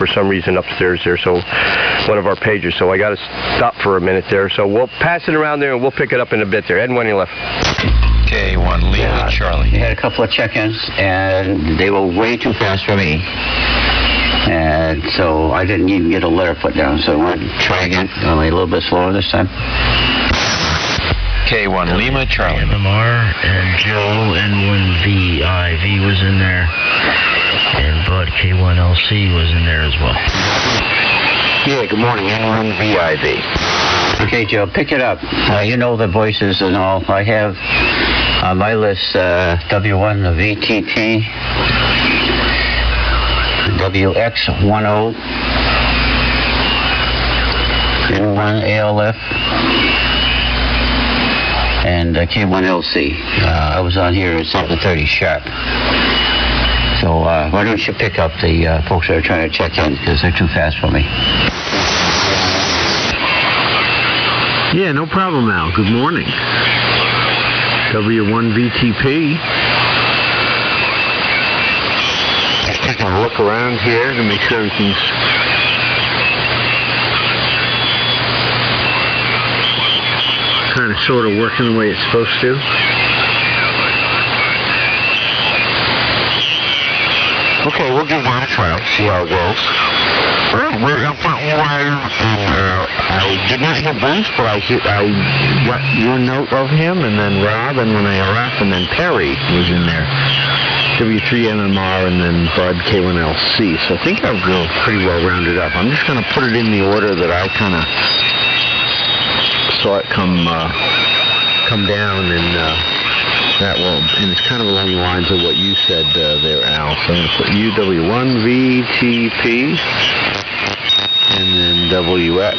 for some reason upstairs there, so one of our pagers, so I got to stop for a minute there. So we'll pass it around there and we'll pick it up in a bit there. Ed, when you left. K1 Lima Charlie. We had a couple of check-ins, and they were way too fast for me. And so I didn't even get a letter put down, so I wanted to try again, only a little bit slower this time. K1 Lima Charlie. MMR and Joe N1VIV was in there, and Bud K1LC was in there as well. Yeah, good morning, N1VIV. Okay, Joe, pick it up. You know the voices and all. I have on my list W1, the VTT, WX10, N1 ALF, and K1LC. I was on here at 7:30 sharp. So why don't you pick up the folks that are trying to check in, because they're too fast for me. Yeah, no problem, Al. Good morning. W1VTP. Just taking a look around here to make sure everything's kind of sort of working the way it's supposed to. Okay, we'll give that a try, see how it goes. We're up front wire, I did not hear Bruce, but I got your note of him, and then Rob, and when I left, and then Perry was in there. W3MMR, and then Bud K1LC. So I think I've got pretty well rounded up. I'm just going to put it in the order that I kind of saw it come down, and that will, and it's kind of along the lines of what you said there, Al. So I'm going to put UW1VTP, and then WX10,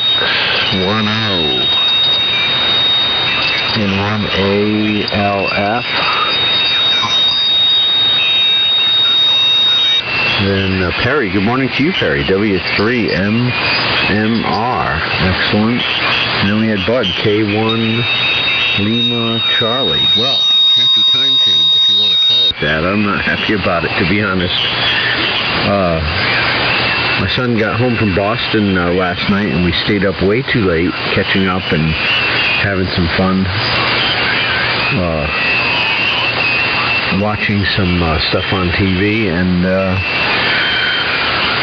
and 1ALF, then Perry. Good morning to you, Perry. W3MMR, excellent. And then we had Bud, K1 Lima Charlie. Well, happy time change, if you want to call it that. I'm not happy about it, to be honest. My son got home from Boston last night, and we stayed up way too late, catching up and having some fun. Watching some stuff on TV, and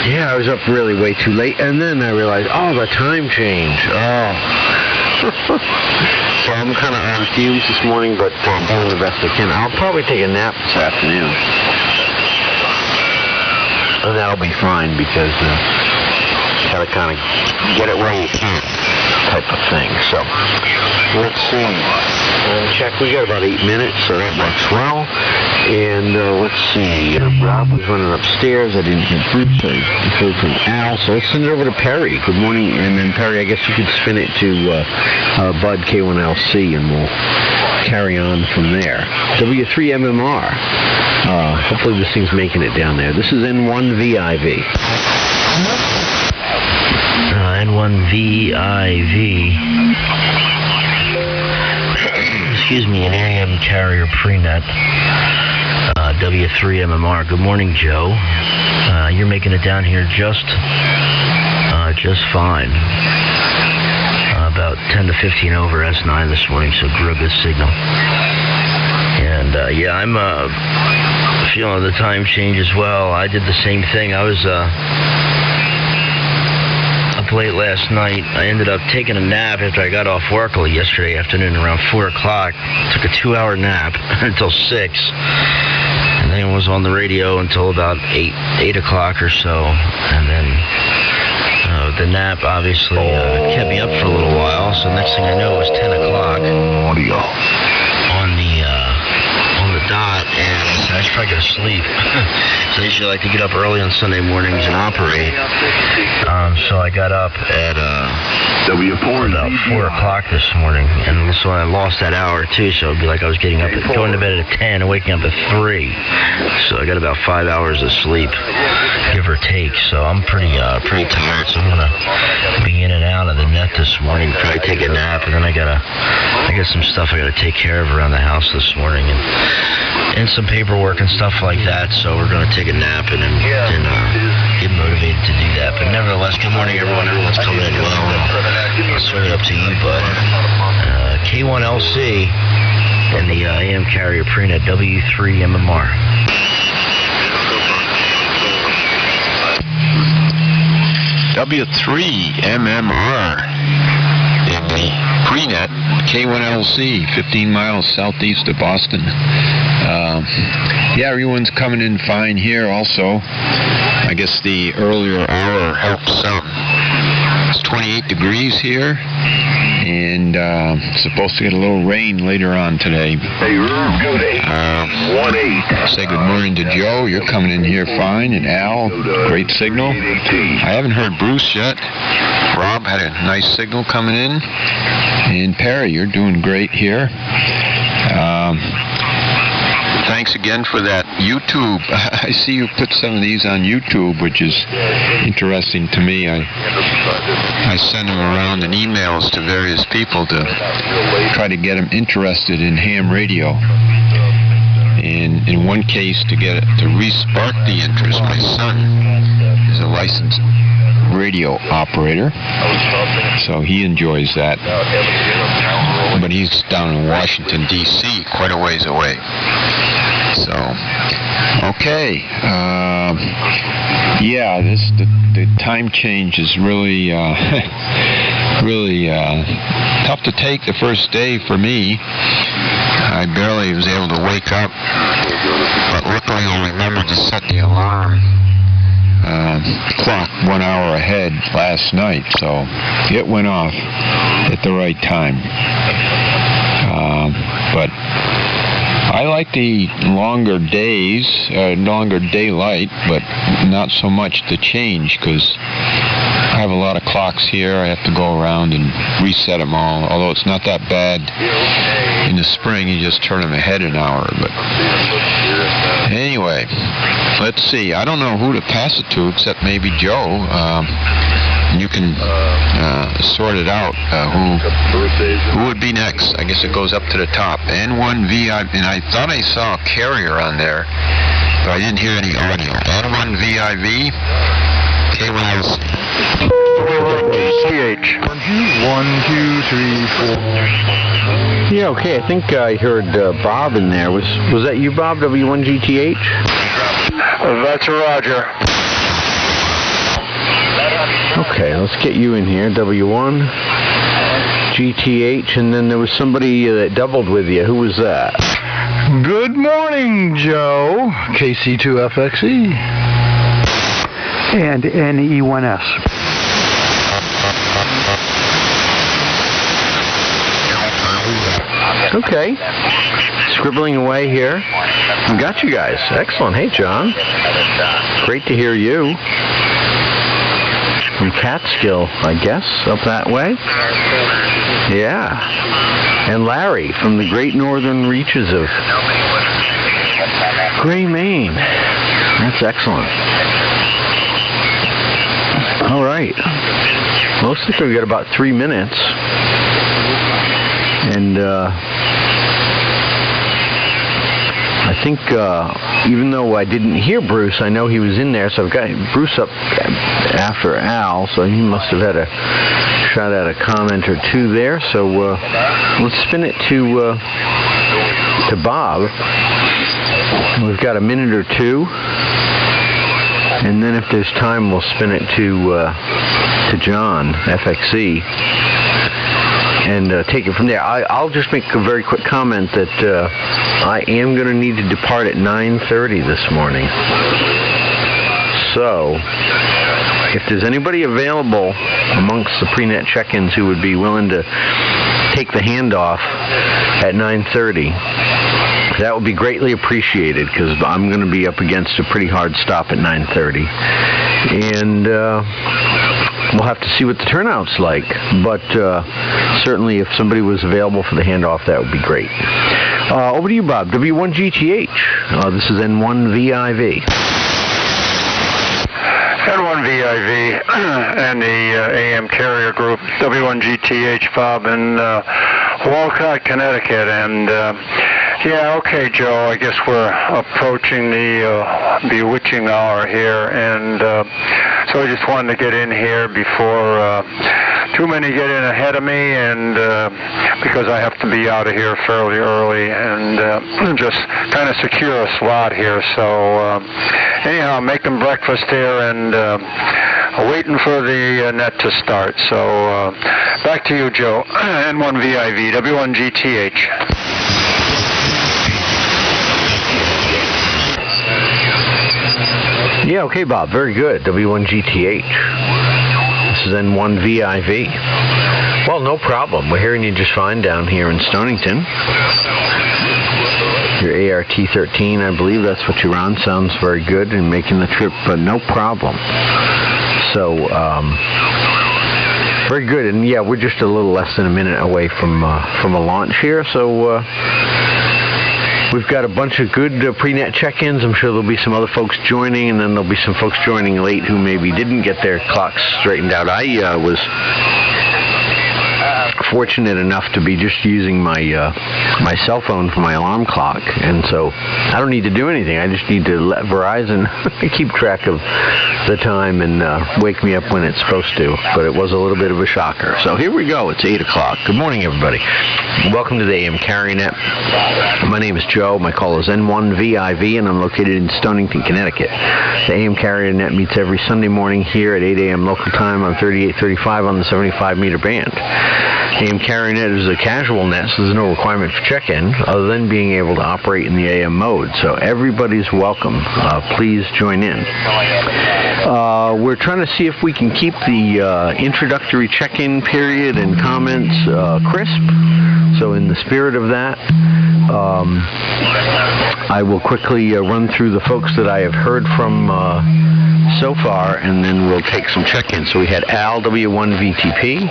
yeah, I was up really way too late, and then I realized, the time change. So I'm kind of on fumes this morning, but I'm doing the best I can. I'll probably take a nap this afternoon, and that'll be fine, because gotta kind of get it where you can, type of thing. So let's see. Check. We got about 8 minutes, so that works well. And let's see. Rob was running upstairs. I didn't hear Bruce. I heard from Al. So let's send it over to Perry. Good morning. And then Perry, I guess you could spin it to Bud K1LC, and we'll carry on from there. W3MMR. Hopefully this thing's making it down there. This is N1VIV. N1VIV. Excuse me, an AM carrier prenet. W3MMR. Good morning, Joe. You're making it down here just fine. About 10 to 15 over S9 this morning, so good signal. And yeah, I'm feeling the time change as well. I did the same thing. I was up late last night. I ended up taking a nap after I got off work yesterday afternoon around 4 o'clock. Took a 2-hour nap until 6. And then was on the radio until about 8 o'clock or so. And then the nap obviously kept me up for a little while. So next thing I know it was 10 o'clock. Audio. On the dot, and I should probably go to sleep. So I usually like to get up early on Sunday mornings and operate. So I got up at about 4 o'clock this morning, and so I lost that hour too. So it'd be like I was going to bed at 10 and waking up at 3. So I got about 5 hours of sleep, give or take. So I'm pretty tired. So I'm gonna be in and out of the net this morning, probably take a nap, and then I got some stuff I gotta take care of around the house this morning, and some paperwork and stuff like that. So we're gonna take a nap and get motivated to do that. But nevertheless, good morning, everyone. Everyone's coming in well. It's really up to you, bud. K1LC and the AM carrier Prenet W3MMR. W3MMR in the Prenet K1LC, 15 miles southeast of Boston. Everyone's coming in fine here also. I guess the earlier hour helped some. It's 28 degrees here, and supposed to get a little rain later on today. Say good morning to Joe. You're coming in here fine, and Al, great signal. I haven't heard Bruce yet. Rob had a nice signal coming in, and Perry, you're doing great here. Thanks again for that YouTube. I see you put some of these on YouTube, which is interesting to me. I send them around in emails to various people to try to get them interested in ham radio. And in one case, to re-spark the interest. My son is a licensed radio operator, so he enjoys that. But he's down in Washington, D.C., quite a ways away. So, okay. The time change is really tough to take the first day for me. I barely was able to wake up, but luckily I remembered to set the alarm clock 1 hour ahead last night, so it went off at the right time. But I like the longer days, longer daylight, but not so much the change, because I have a lot of clocks here. I have to go around and reset them all, although it's not that bad. In the spring, you just turn them ahead an hour. But anyway, let's see. I don't know who to pass it to, except maybe Joe. You can sort it out. Who would be next? I guess it goes up to the top. N1VIV, and I thought I saw a carrier on there, but I didn't hear any audio. N1VIV, K1LC. CH. 1, 2, 3, 4. Yeah, okay. I think I heard Bob in there. Was that you, Bob? W1GTH? That's Roger. Okay, let's get you in here. W1 GTH, and then there was somebody that doubled with you. Who was that? Good morning, Joe. KC2FXE. And NE1S. Okay. Scribbling away here. We got you guys. Excellent. Hey, John. Great to hear you. From Catskill, I guess, up that way. Yeah. And Larry from the great northern reaches of Gray, Maine. That's excellent. All right. Looks like we've got about 3 minutes. And I think even though I didn't hear Bruce, I know he was in there, so I've got Bruce up after Al, so he must have had a shot at a comment or two there. So let's spin it to Bob. We've got a minute or two, and then if there's time, we'll spin it to John, FXE. And take it from there. I'll just make a very quick comment that I am going to need to depart at 9:30 this morning. So, if there's anybody available amongst the Prenet check-ins who would be willing to take the handoff at 9:30, that would be greatly appreciated, because I'm going to be up against a pretty hard stop at 9:30. And we'll have to see what the turnout's like. But certainly, if somebody was available for the handoff, that would be great. Over to you, Bob. W1GTH. This is N1VIV. N1VIV and the AM carrier group, W1GTH, Bob, in Walcott, Connecticut. And yeah, okay, Joe, I guess we're approaching the bewitching hour here, and so I just wanted to get in here before too many get in ahead of me, and because I have to be out of here fairly early and just kind of secure a slot here. So anyhow, making breakfast here and waiting for the net to start. So back to you, Joe. N1VIV, W1GTH. Yeah, okay, Bob. Very good. W1GTH. This is N1VIV. Well, no problem. We're hearing you just fine down here in Stonington. Your ART-13, I believe that's what you're on. Sounds very good in making the trip, but no problem. So, very good. And yeah, we're just a little less than a minute away from a launch here. So, we've got a bunch of good pre-net check-ins. I'm sure there'll be some other folks joining, and then there'll be some folks joining late who maybe didn't get their clocks straightened out. I was fortunate enough to be just using my my cell phone for my alarm clock, and so I don't need to do anything. I just need to let Verizon keep track of the time and wake me up when it's supposed to. But it was a little bit of a shocker. So here we go. It's 8 o'clock. Good morning, everybody. Welcome to the AM Carrier Net. My name is Joe. My call is N1VIV, and I'm located in Stonington, Connecticut. The AM Carrier Net meets every Sunday morning here at 8 a.m. local time on 3835 on the 75-meter band. AM Carrier Net is a casual net, so there's no requirement for check-in other than being able to operate in the AM mode. So everybody's welcome. Please join in. We're trying to see if we can keep the introductory check-in period and comments crisp. So in the spirit of that, I will quickly run through the folks that I have heard from so far, and then we'll take some check-ins. So we had Al, W1VTP,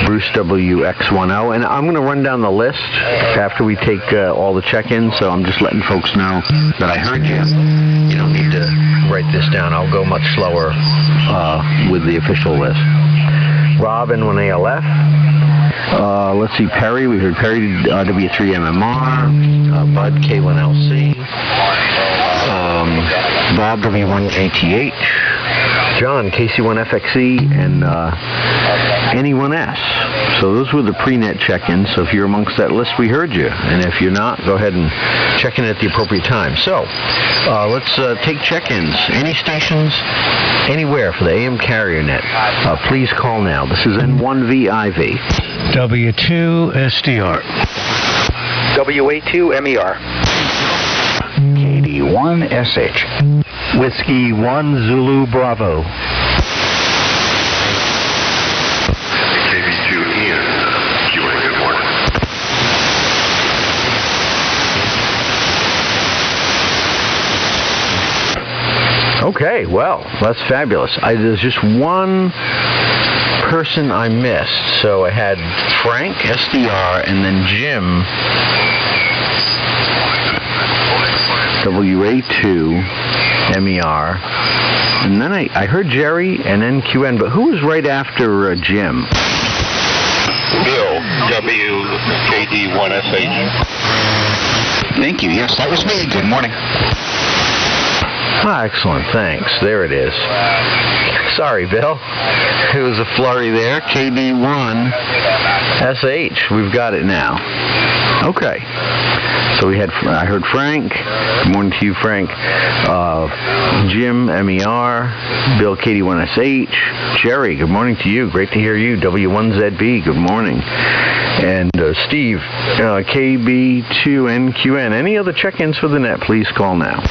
Bruce, WX10, and I'm going to run down the list after we take all the check-ins, so I'm just letting folks know that I heard you. You don't need to write this down. I'll go much slower with the official list. Rob, N1ALF. Let's see, Perry. We heard Perry, W3MMR, Bud, K1LC, Bob, W1ATH, John, KC1FXE, and NE1S. So those were the pre-net check-ins. So if you're amongst that list, we heard you. And if you're not, go ahead and check in at the appropriate time. So let's take check-ins. Any stations, anywhere for the AM Carrier Net, please call now. This is N1VIV. W2SDR. WA2MER. KD1SH. Whiskey 1 Zulu Bravo. KB2 Ian. QA, good morning. Okay, well, that's fabulous. There's just one person I missed. So I had Frank, SDR, and then Jim, WA2, MER. And then I heard Jerry and NQN, but who was right after Jim? Bill, WKD1SH. Thank you. Yes, that was me. Good morning. Ah, excellent, thanks. There it is. Sorry, Bill. It was a flurry there. KD1SH. We've got it now. Okay. So I heard Frank. Good morning to you, Frank. Jim, MER. Bill, KD1SH. Jerry, good morning to you. Great to hear you. W1ZB, good morning. And Steve, KB2NQN. Any other check-ins for the net, please call now.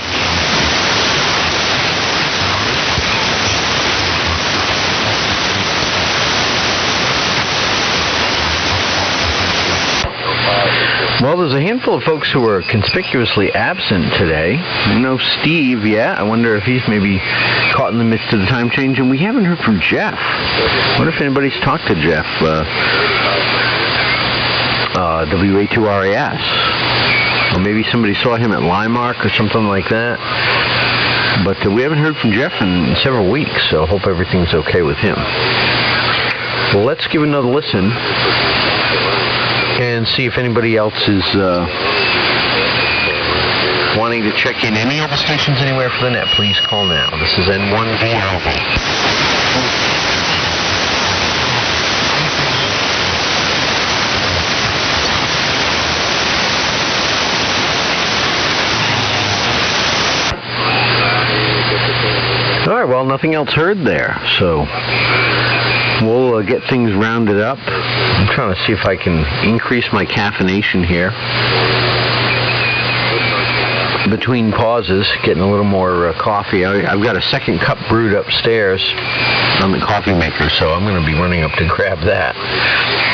Well, Well, there's a handful of folks who are conspicuously absent today. You know, Steve, I wonder if he's maybe caught in the midst of the time change. And we haven't heard from Jeff. I wonder if anybody's talked to Jeff, WA2RAS. Or maybe somebody saw him at Limark or something like that. But we haven't heard from Jeff in several weeks, so hope everything's okay with him. Well, let's give another listen and see if anybody else is wanting to check in. Any other stations anywhere for the net, please call now. This is N1VIV. All right, well, nothing else heard there, so we'll get things rounded up. I'm trying to see if I can increase my caffeination here. Between pauses, getting a little more coffee. I've got a second cup brewed upstairs on the coffee maker, so I'm going to be running up to grab that.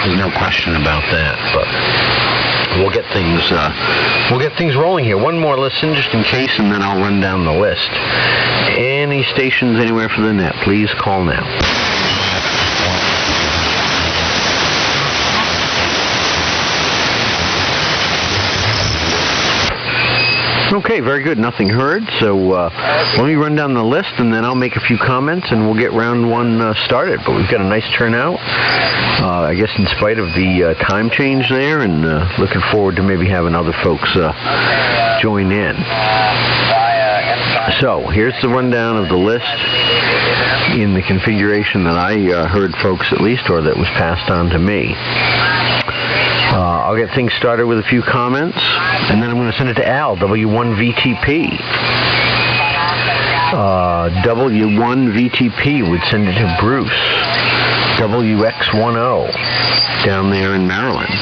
There's no question about that, but we'll get things rolling here. One more listen, just in case, and then I'll run down the list. Any stations anywhere for the net, please call now. Okay, very good. Nothing heard. So let me run down the list, and then I'll make a few comments, and we'll get round one started. But we've got a nice turnout, I guess, in spite of the time change there, and looking forward to maybe having other folks join in. So here's the rundown of the list in the configuration that I heard folks, at least, or that was passed on to me. I'll get things started with a few comments, and then I'm going to send it to Al, W1VTP. W1VTP would send it to Bruce, WX10, down there in Maryland.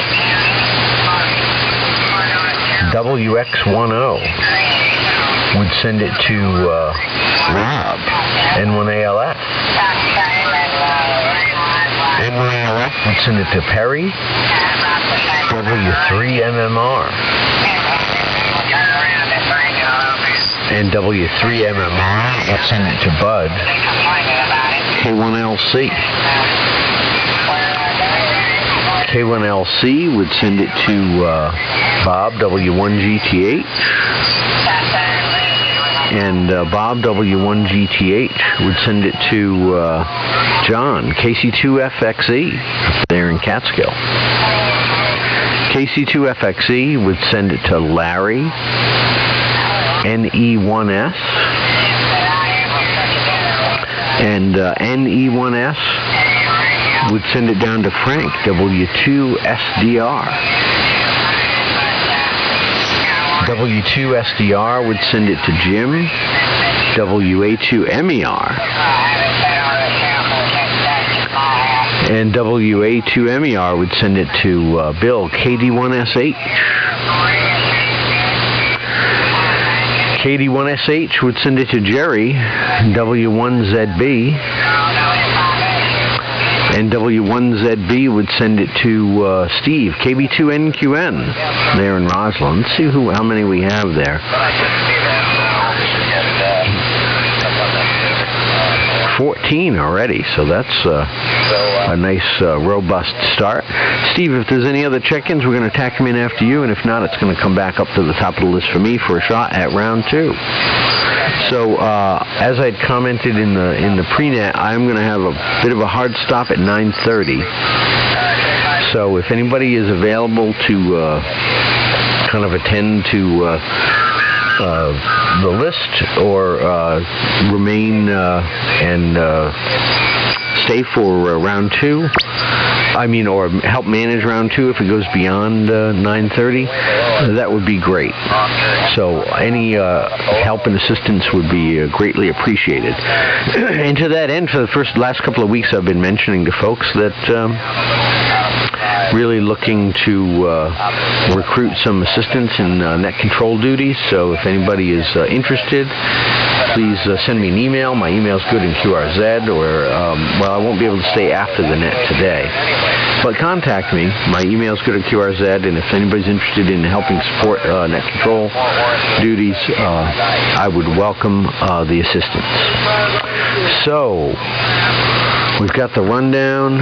WX10 would send it to Rob, N1ALF. N1ALF would send it to Perry, W3MMR. And W3MMR would send it to Bud, K1LC. K1LC would send it to Bob, W1GTH. And Bob, W1GTH, would send it to John, KC2FXE, there in Catskill. KC2FXE would send it to Larry, NE1S. And NE1S would send it down to Frank, W2SDR. W2SDR would send it to Jim, WA2MER. And WA2MER would send it to Bill, KD1SH. KD1SH would send it to Jerry, W1ZB. And W1ZB would send it to Steve, KB2NQN, there in Roslyn. Let's see how many we have there. 14 already, so that's a nice, robust start. Steve, if there's any other check-ins, we're going to tack them in after you, and if not, it's going to come back up to the top of the list for me for a shot at round two. So, as I'd commented in the pre-net, I'm going to have a bit of a hard stop at 9:30. So, if anybody is available to kind of attend to the list or remain and stay for round two, or help manage round two if it goes beyond 9:30, that would be great. So any help and assistance would be greatly appreciated. And to that end, for the last couple of weeks, I've been mentioning to folks that really looking to recruit some assistants in net control duties. So if anybody is interested, please send me an email. My email is good in QRZ, or, I won't be able to stay after the net today. But contact me. My email is good at QRZ, and if anybody's interested in helping support net control duties, I would welcome the assistance. So, we've got the rundown.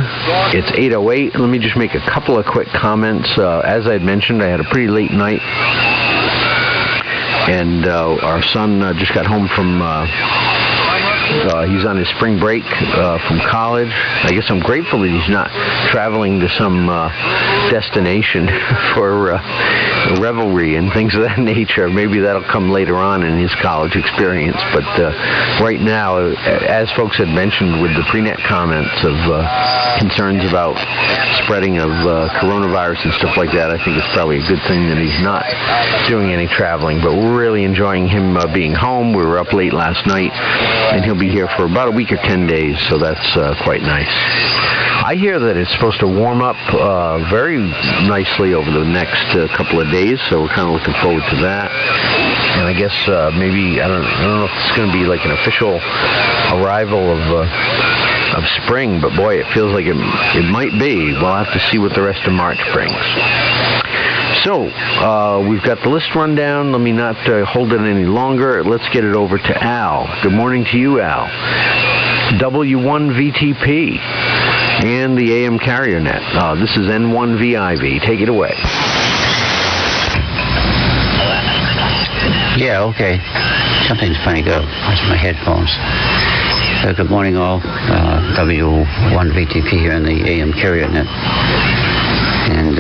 It's 8:08. Let me just make a couple of quick comments. As I had mentioned, I had a pretty late night, and our son just got home from he's on his spring break from college. I guess I'm grateful that he's not traveling to some destination for revelry and things of that nature. Maybe that'll come later on in his college experience. But right now, as folks had mentioned with the pre-net comments of concerns about spreading of coronavirus and stuff like that, I think it's probably a good thing that he's not doing any traveling. But we're really enjoying him being home. We were up late last night, and he'll be here for about a week or 10 days, so that's quite nice. I hear that it's supposed to warm up very nicely over the next couple of days, so we're kind of looking forward to that. And I guess maybe, I don't know if it's going to be like an official arrival of spring, but boy, it feels like it might be. We'll have to see what the rest of March brings. So, we've got the list run down. Let me not hold it any longer. Let's get it over to Al. Good morning to you, Al. W1VTP and the AM carrier net. This is N1VIV. Take it away. Yeah, okay. Something's funny go. That's my headphones. Good morning, all. W1VTP here in the AM carrier net. And,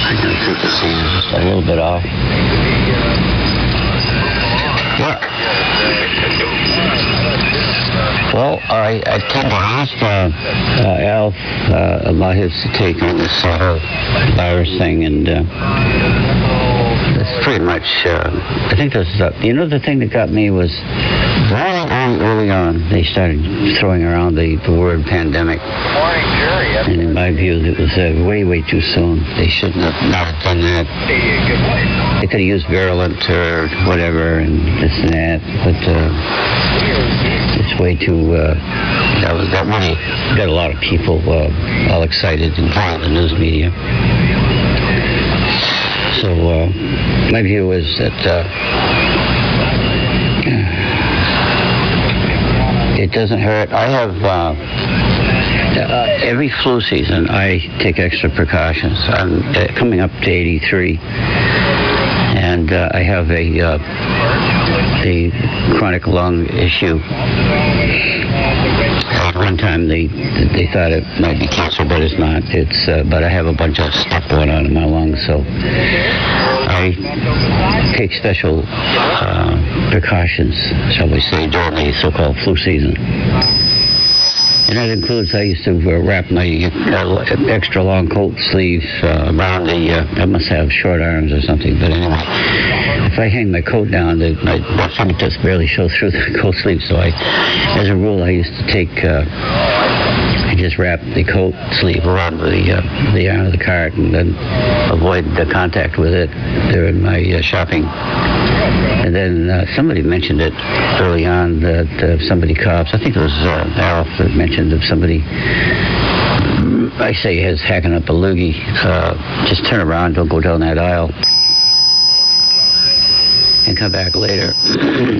I think the scene is just a little bit off. What? Well, I came to ask Al about his take on this virus thing, and it's pretty much, I think this is, the thing that got me was very early on, they started throwing around the word pandemic. And in my view, it was way too soon. They shouldn't have not done that. They could have used virulent or whatever and this and that, but it's way too. That really got a lot of people all excited and following the news media. So my view is that it doesn't hurt. I have. Every flu season, I take extra precautions. I'm coming up to 83, and I have a chronic lung issue. At one time, they thought it might be cancer, but it's not. But I have a bunch of stuff going on in my lungs, so I take special precautions, shall we say, during the so-called flu season. And that includes, I used to wrap my extra long coat sleeve around I must have short arms or something, but anyway, if I hang my coat down, my feet just barely show through the coat sleeve, so as a rule, I used to take, I just wrap the coat sleeve around the arm of the cart and then avoid the contact with it during my shopping. And then somebody mentioned it early on that somebody coughs. I think it was Alf that mentioned of somebody, I say, is hacking up a loogie. Just turn around, don't go down that aisle, and come back later.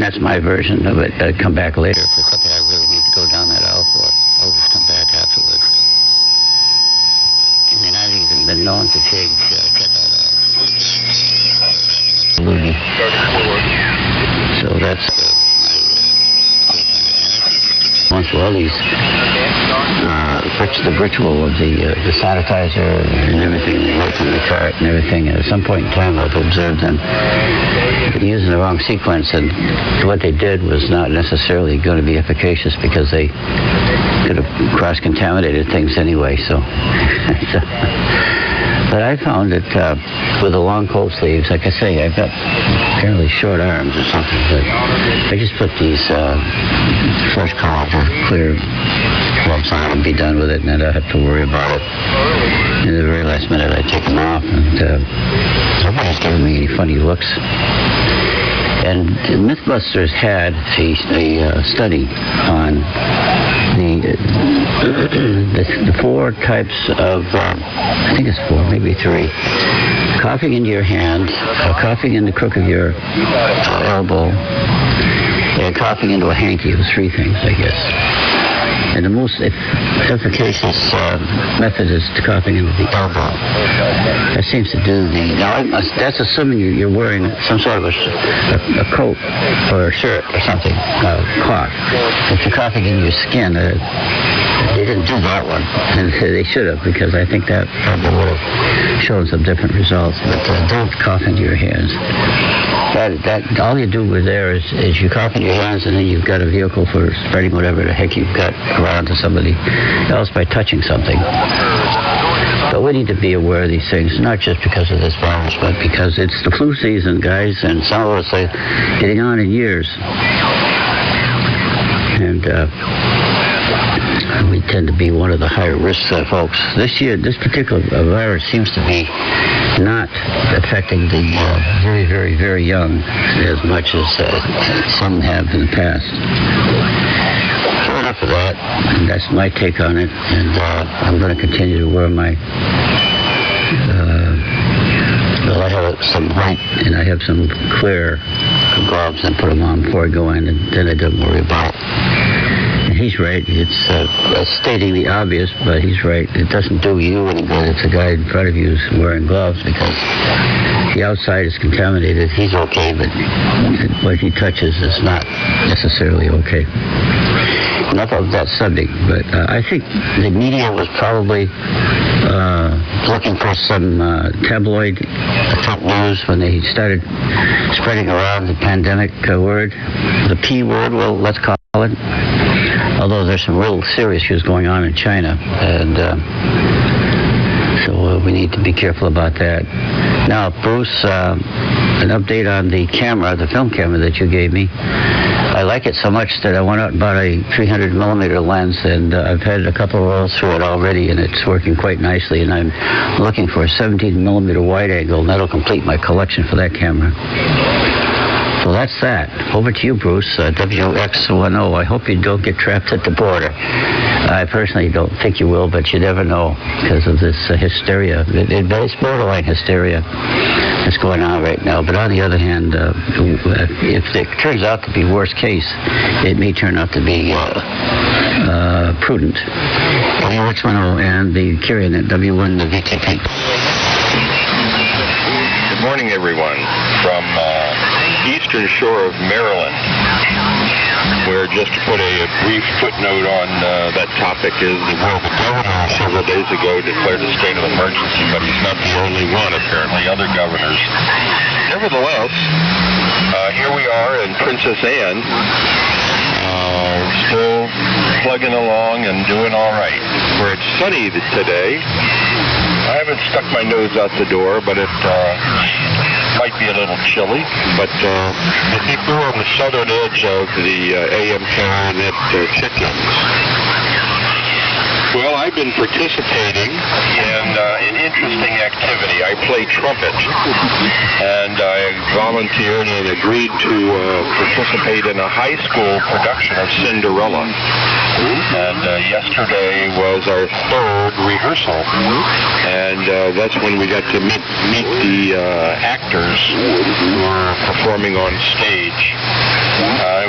That's my version of it. Come back later for something I really need to go down that aisle for. I'll just come back afterwards. I mean, I've even been known to take loogie. So that's once all these the ritual of the sanitizer and everything right from the cart and everything. And at some point in time, I've observed them using the wrong sequence, and what they did was not necessarily going to be efficacious because they could have cross-contaminated things anyway. So. But I found that with the long coat sleeves, like I say, I've got fairly short arms or something, but I just put these fresh color clear lump sum and be done with it, and then I have to worry about it. In the very last minute, I take them off, and nobody's giving me any funny looks. And MythBusters had a study on the four types of, I think it's four, maybe three. Coughing into your hand, coughing in the crook of your elbow, and coughing into a hanky. It was three things, I guess. And the most efficacious method is coughing into the elbow. That seems to do the... Now, that's assuming you're wearing some sort of a coat or a shirt or something, cloth. If you're coughing into your skin, they didn't do that one. And they should have, because I think that probably would have shown some different results. But don't cough into your hands. That all you do with there is you cough into your hands, and then you've got a vehicle for spreading whatever the heck you've got around to somebody else by touching something. But we need to be aware of these things, not just because of this virus, but because it's the flu season, guys, and some of us are getting on in years. And we tend to be one of the higher risk folks. This year, this particular virus seems to be not affecting the very, very, very young as much as some have in the past. So enough of that. And that's my take on it. And I'm going to continue to wear my... well, I have some white and I have some clear gloves and put them on before I go in, and then I don't worry about it. He's right. It's stating the obvious, but he's right. It doesn't do you any good if the guy in front of you is wearing gloves, because the outside is contaminated. He's okay, but what he touches is not necessarily okay. Enough of that subject, but I think the media was probably looking for some tabloid top news when they started spreading around the pandemic word, the P word, well, let's call it. Although there's some real serious issues going on in China, and so we need to be careful about that. Now, Bruce, an update on the camera, the film camera that you gave me. I like it so much that I went out and bought a 300 millimeter lens, and I've had a couple of rolls through it already, and it's working quite nicely, and I'm looking for a 17 millimeter wide angle, and that'll complete my collection for that camera. So that's that. Over to you, Bruce, WX10. I hope you don't get trapped at the border. I personally don't think you will, but you never know because of this hysteria. It's borderline hysteria that's going on right now. But on the other hand, if it turns out to be worst case, it may turn out to be prudent. WX10 and the Carrion at W1 the VTP. Good morning, everyone, from eastern shore of Maryland, where, just to put a brief footnote on that topic, is where the governor several days ago declared a state of emergency, but he's not the only one, apparently. Other governors. Nevertheless, here we are in Princess Anne, still plugging along and doing all right. Where it's sunny today. I haven't stuck my nose out the door, but it might be a little chilly. But I think we're on the southern edge of the AM Carolina chickens. Well, I've been participating in an interesting activity. I play trumpet, and I volunteered and agreed to participate in a high school production of Cinderella. And yesterday was our third rehearsal, and that's when we got to meet the actors who were performing on stage.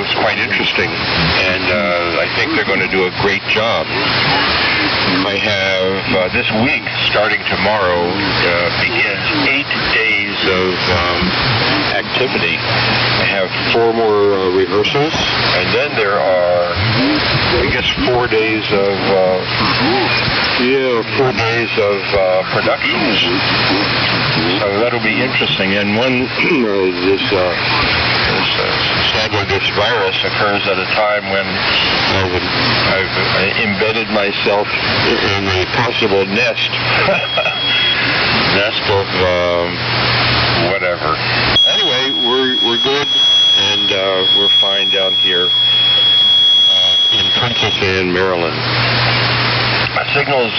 It was quite interesting, and I think they're going to do a great job. I have, this week, starting tomorrow, begins 8 days of activity. I have 4 more rehearsals, and then there are, I guess, 4 days of, 4 days of productions. So that'll be interesting. And one, sadly, this virus occurs at a time when I've embedded myself in a possible nest of whatever. Anyway, we're good, and we're fine down here in Princess Anne, Maryland. Signals,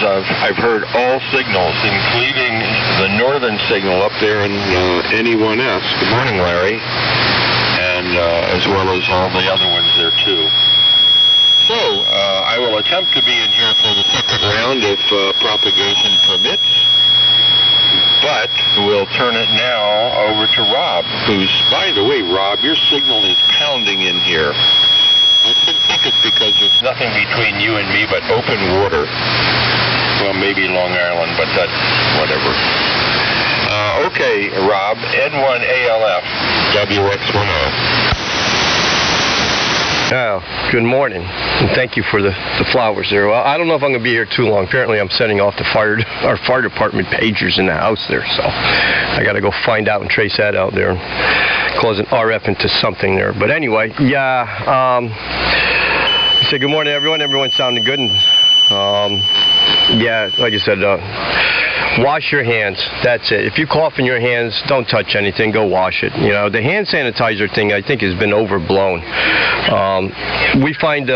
I've heard all signals, including the northern signal up there in NE1S. Good morning, Larry. And as well as all the other ones there, too. So, I will attempt to be in here for the second round if propagation permits. But we'll turn it now over to Rob, who's, by the way, Rob, your signal is pounding in here. I think it's because there's nothing between you and me but open water. Well, maybe Long Island, but that's whatever. Okay, Rob, N1ALF, WX10. Oh, good morning, and thank you for the flowers there. Well, I don't know if I'm going to be here too long. Apparently, I'm setting off our fire department pagers in the house there, so I got to go find out and trace that out there and cause an RF into something there. But anyway, yeah, say good morning, everyone. Everyone's sounding good, and yeah, like I said, wash your hands. That's it. If you cough in your hands, don't touch anything. Go wash it. You know, the hand sanitizer thing, I think, has been overblown. We find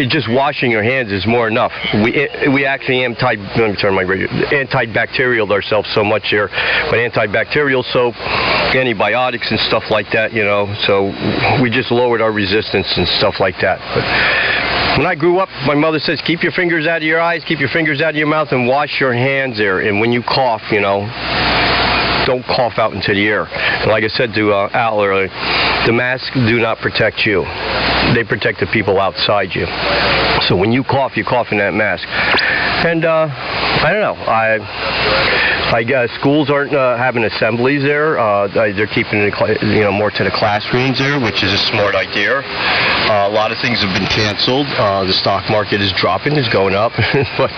just washing your hands is more enough. We actually antibacterial ourselves so much here, but antibacterial soap, antibiotics and stuff like that. You know, so we just lowered our resistance and stuff like that. But when I grew up, my mother says, keep your fingers out of your eyes, keep your fingers out of your mouth, and wash your hands there. And when you cough, you know, don't cough out into the air. And like I said to Al earlier, the masks do not protect you. They protect the people outside you. So when you cough in that mask. And I don't know. I guess schools aren't having assemblies there. They're keeping it, you know, more to the classrooms there, which is a smart idea. A lot of things have been canceled. The stock market is dropping, is going up, but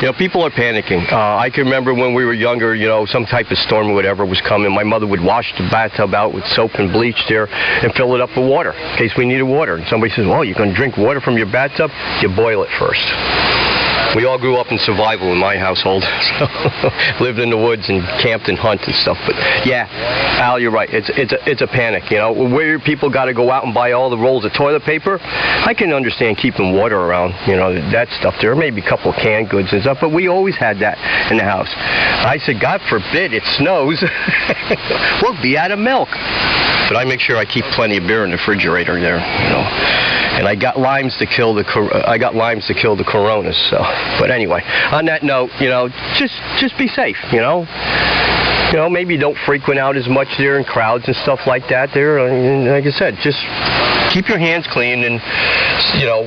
you know, people are panicking. I can remember when we were younger, you know, some type of storm or whatever was coming. My mother would wash the bathtub out with soap and bleach there and fill it up with water in case we needed water. And somebody says, "Well, you can drink water from your bathtub? You boil it first." We all grew up in survival in my household. So lived in the woods and camped and hunted and stuff. But yeah, Al, you're right. It's a panic. You know, where people got to go out and buy all the rolls of toilet paper. I can understand keeping water around. You know, that stuff. There may be a couple of canned goods and stuff, but we always had that in the house. I said, God forbid it snows. We'll be out of milk. But I make sure I keep plenty of beer in the refrigerator there. You know. And I got limes to kill the coronas. So, but anyway, on that note, you know, just be safe. You know, maybe don't frequent out as much there in crowds and stuff like that. There, and like I said, just keep your hands clean and you know,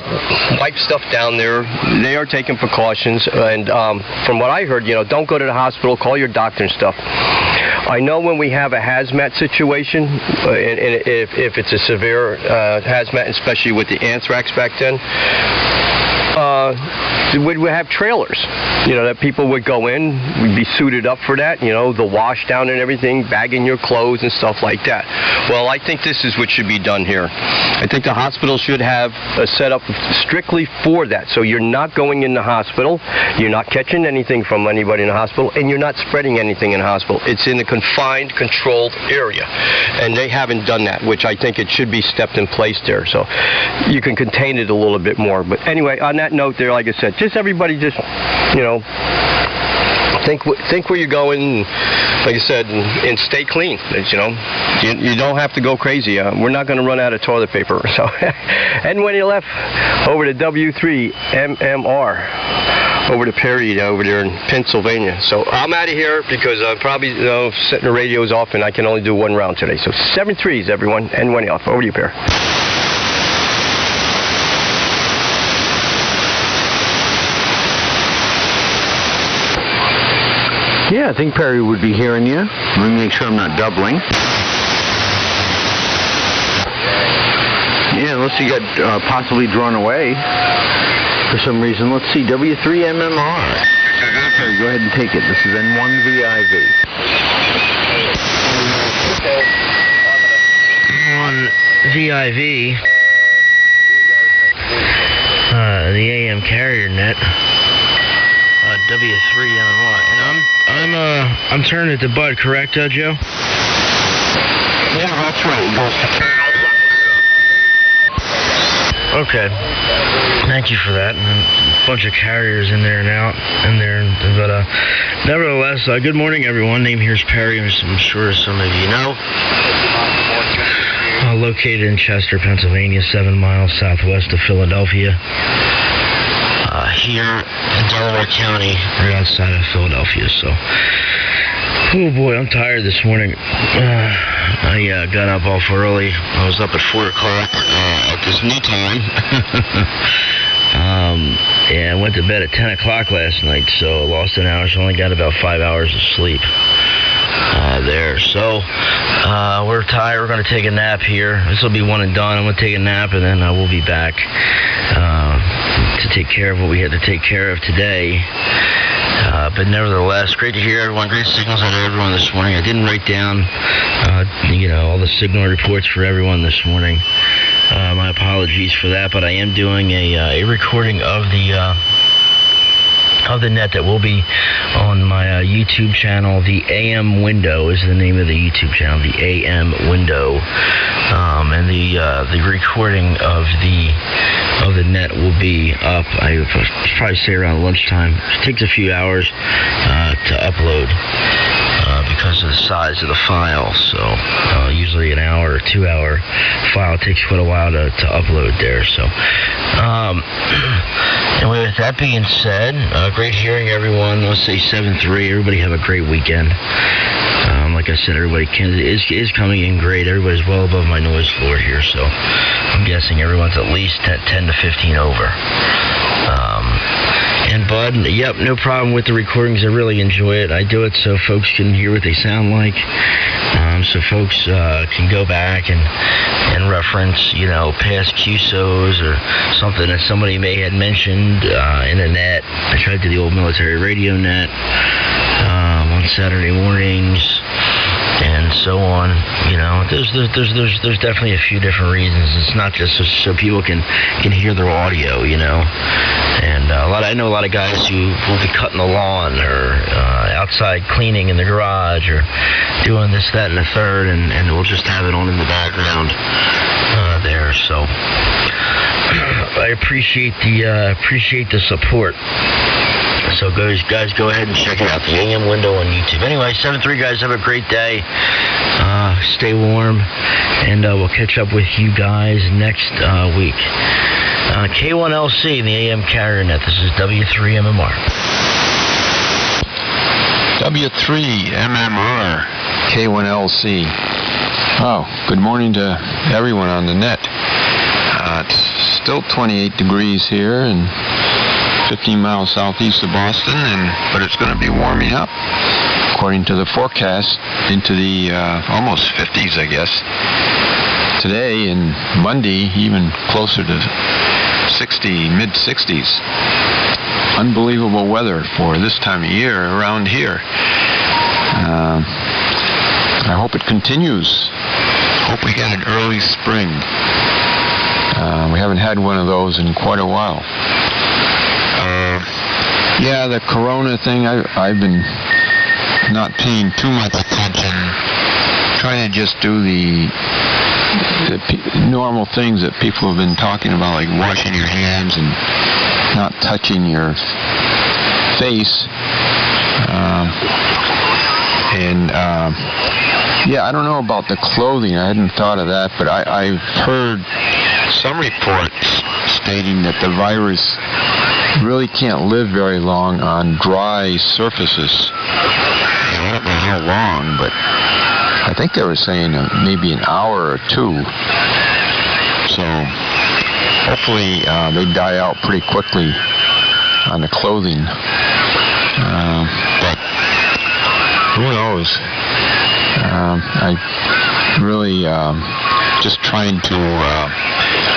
wipe stuff down there. They are taking precautions, and from what I heard, you know, don't go to the hospital. Call your doctor and stuff. I know when we have a hazmat situation, and if it's a severe hazmat, especially with the anthrax back then, we have trailers, you know, that people would go in, we'd be suited up for that, you know, the wash down and everything, bagging your clothes and stuff like that. Well, I think this is what should be done here. I think the hospital should have a setup strictly for that. So you're not going in the hospital, you're not catching anything from anybody in the hospital, and you're not spreading anything in the hospital. It's in a confined, controlled area. And they haven't done that, which I think it should be stepped in place there. So you can contain it a little bit more. But anyway, on that note there, like I said, just everybody just, you know, think where you're going, like I said, and stay clean. You know, you don't have to go crazy. We're not going to run out of toilet paper. So, and when you left over to WMMR, over to Perry, over there in Pennsylvania. So I'm out of here because I'm probably, you know, setting the radios off, and I can only do one round today. So 7-3s, everyone, and 1 off. Over to you, Perry. Yeah, I think Perry would be hearing you. Let me make sure I'm not doubling. Yeah, unless you got possibly drawn away for some reason. Let's see, W3MMR. Perry, go ahead and take it. This is N1VIV. N1VIV. The AM carrier net. W3MMR, and I'm turning it to Bud, correct, Joe? Yeah, that's right. Okay. Thank you for that. And a bunch of carriers in there and out in there. But nevertheless, good morning, everyone. Name here is Perry. I'm sure some of you know. Located in Chester, Pennsylvania, 7 miles southwest of Philadelphia. Here in Delaware County, right outside of Philadelphia. So, oh boy, I'm tired this morning. I got up awful early. I was up at 4 o'clock at this new time. And went to bed at 10 o'clock last night, so lost an hour, so only got about 5 hours of sleep there. So we're tired. We're going to take a nap here. This will be one and done. I'm going to take a nap, and then we'll be back to take care of what we had to take care of today. But nevertheless, great to hear everyone. Great signals out of everyone this morning. I didn't write down, all the signal reports for everyone this morning. My apologies for that, but I am doing a recording of the net that will be on my YouTube channel. The AM Window is the name of the YouTube channel. The AM Window, and the recording of the net will be up. I would probably say around lunchtime. It takes a few hours to upload because of the size of the file. So usually an hour or 2 hour file takes quite a while to upload there. So and with that being said, great hearing everyone. Let's say 7-3. Everybody have a great weekend. Like I said, everybody is coming in great. Everybody's well above my noise floor here, so I'm guessing everyone's at least 10 to 15 over. And Bud, yep, no problem with the recordings. I really enjoy it. I do it so folks can hear what they sound like. So folks can go back and reference, past QSOs or something that somebody may have mentioned in a net. I tried to the old military radio net on Saturday mornings and so on. There's definitely a few different reasons. It's not just so people can hear their audio, And I know a lot of guys who will be cutting the lawn or outside cleaning in the garage or doing this, that, and the third, and we'll just have it on in the background there. So I appreciate the support. So guys, go ahead and check it out, the AM Window on YouTube. Anyway, 7-3 guys, have a great day. Stay warm, and we'll catch up with you guys next week. K1LC, the AM carrier net. This is W3MMR. W3MMR, K1LC. Oh, good morning to everyone on the net. It's still 28 degrees here and 15 miles southeast of Boston, but it's going to be warming up, according to the forecast, into the almost 50s, I guess. Today and Monday, even closer to mid-60s. Unbelievable weather for this time of year around here. I hope it continues. Hope we get an early spring. We haven't had one of those in quite a while. Yeah, the corona thing, I've been not paying too much attention. Trying to just do the normal things that people have been talking about, like washing your hands and not touching your face. Yeah, I don't know about the clothing. I hadn't thought of that, but I've heard some reports stating that the virus really can't live very long on dry surfaces. I don't know how long, but I think they were saying maybe an hour or two. So hopefully they die out pretty quickly on the clothing. But who knows? I really just trying to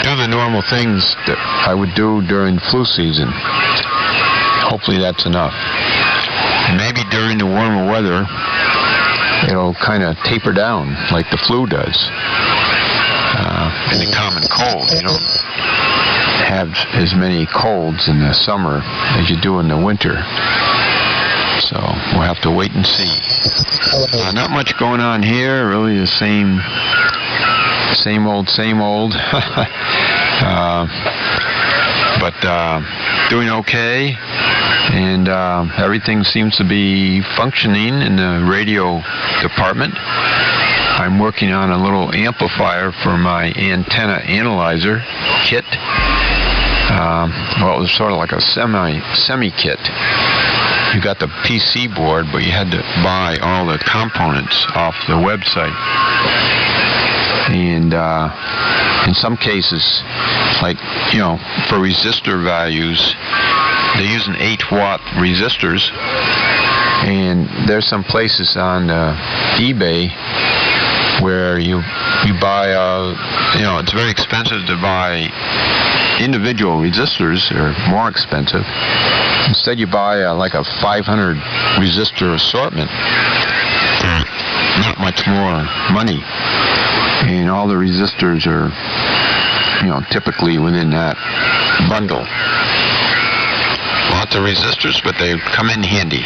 do the normal things that I would do during flu season. Hopefully that's enough. And maybe during the warmer weather, it'll kind of taper down like the flu does. And the common cold, you don't have as many colds in the summer as you do in the winter. So we'll have to wait and see. Not much going on here, really the same old. But doing okay, and everything seems to be functioning in the radio department. I'm working on a little amplifier for my antenna analyzer kit. Well, it was sort of like a semi kit. You got the PC board, but you had to buy all the components off the website. And in some cases, like, for resistor values, they're using 8-watt resistors. And there's some places on eBay where you buy, it's very expensive to buy individual resistors, are more expensive. Instead, you buy like a 500 resistor assortment. Not much more money. And all the resistors are, typically within that bundle. Lots of resistors, but they come in handy.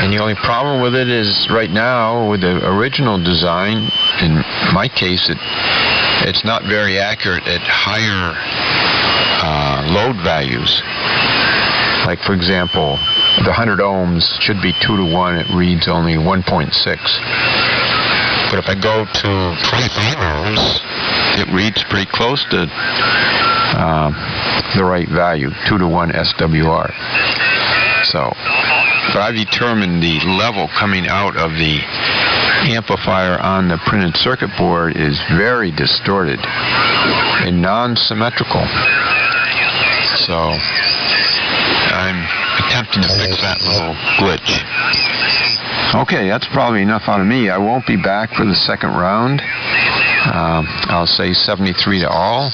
And the only problem with it is right now, with the original design, in my case, it's not very accurate at higher load values. Like, for example, the 100 ohms should be 2-to-1. It reads only 1.6. But if I go to 25 ohms, it reads pretty close to the right value, 2-to-1 SWR. But I've determined the level coming out of the amplifier on the printed circuit board is very distorted and non-symmetrical. So I'm attempting to fix that little glitch. Okay, that's probably enough out of me. I won't be back for the second round. I'll say 73 to all.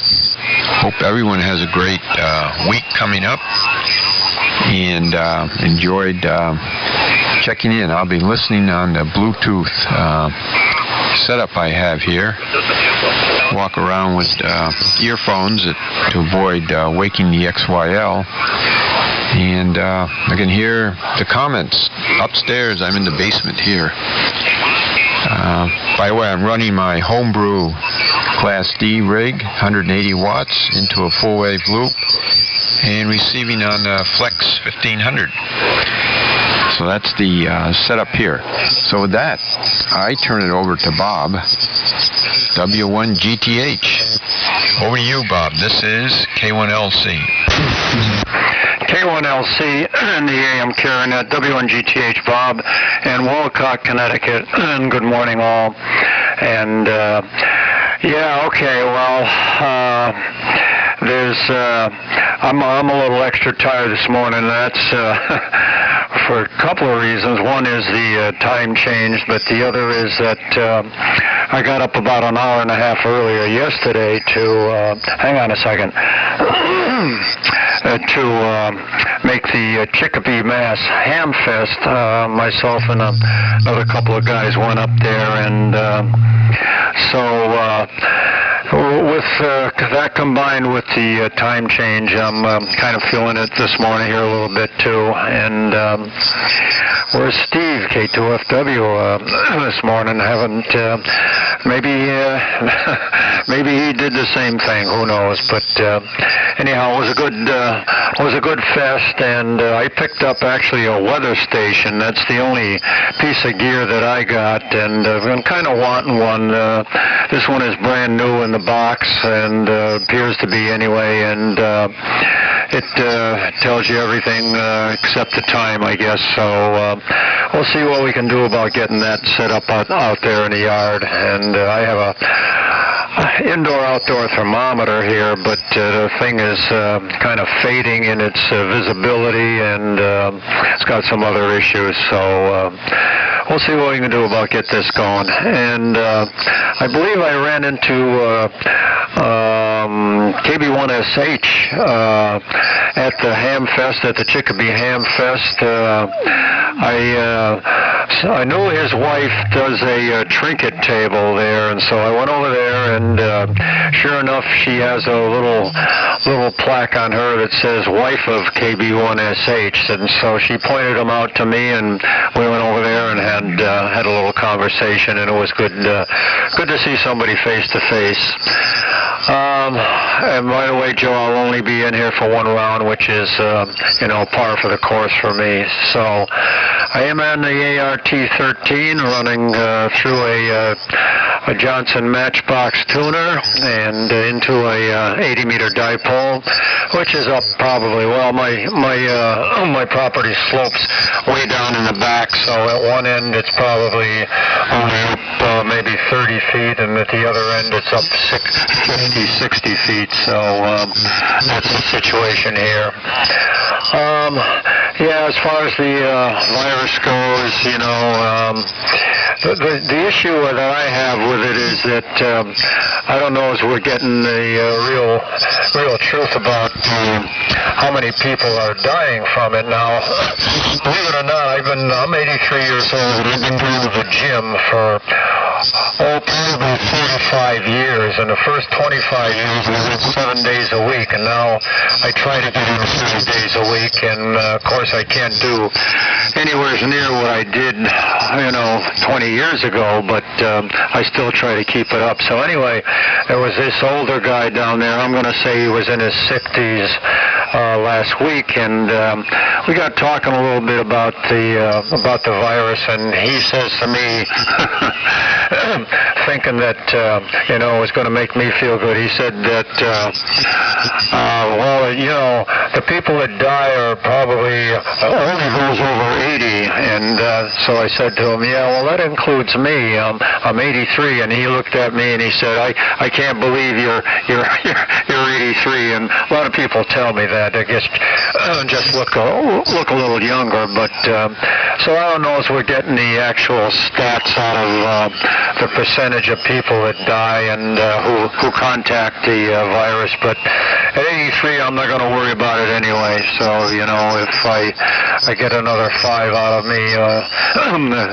Hope everyone has a great week coming up, and enjoyed checking in. I'll be listening on the Bluetooth setup I have here. Walk around with earphones to avoid waking the XYL. And I can hear the comments upstairs. I'm in the basement here. By the way, I'm running my homebrew Class D rig, 180 watts, into a full-wave loop, and receiving on Flex 1500. So that's the setup here. So with that, I turn it over to Bob, W1GTH. Over to you, Bob. This is K1LC. K1LC and the AM Karen at W1GTH, Bob, in Wolcott, Connecticut. And good morning, all. And I'm a little extra tired this morning. That's for a couple of reasons. One is the time change, but the other is that I got up about an hour and a half earlier yesterday to hang on a second. To make the Chicopee, Mass. Ham Fest. Myself and another couple of guys went up there, and with that combined with the time change, I'm kind of feeling it this morning here a little bit too. And where's Steve, K2FW, this morning? Maybe he did the same thing. Who knows? But anyhow, it was a good fest, and I picked up actually a weather station. That's the only piece of gear that I got, and I've been kind of wanting one. This one is brand new in the box, and appears to be anyway, and it tells you everything except the time, I guess. So we'll see what we can do about getting that set up out there in the yard. And I have a indoor-outdoor thermometer here, but the thing is kind of fading in its visibility, and it's got some other issues. So we'll see what we can do about get this going. And I believe I ran into KB1SH at the Ham Fest, at the Chicopee Ham Fest. I know his wife does a trinket table there, and so I went over there, and sure enough, she has a little plaque on her that says "Wife of KB1SH," and so she pointed him out to me, and we went over there and had a little conversation, and it was good to see somebody face to face. And by the way, Joe, I'll only be in here for one round, which is par for the course for me. So I am on the ART-13 running through a Johnson Matchbox tuner and into a 80-meter dipole, which is up probably, my property slopes way down in the back, so at one end it's probably up maybe 30 feet, and at the other end it's up 50, 60 feet, so that's the situation here. As far as the virus goes, the issue that I have with it is that I don't know if we're getting the real truth about how many people are dying from it now. Believe it or not, I'm 83 years old, and I've been going to the gym for probably 45 years, and the first 25 years I went 7 days a week, and now I try to get in 3 days a week, and of course I can't do anywhere near what I did 20 years ago, but I still try to keep it up. So anyway, there was this older guy down there, I'm going to say he was in his 60s last week, and we got talking a little bit about the virus, and he says to me, thinking that it was going to make me feel good, he said that the people that die are probably only those over 80, and so I said to him, that includes me. I'm 83, and he looked at me and he said, I can't believe you're 83, and a lot of people tell me that. I guess just look a little younger, but so I don't know if we're getting the actual stats out of the percentage of people that die and who contact the virus, but at 83 I'm not going to worry about it anyway, so if I get another 5 out of me,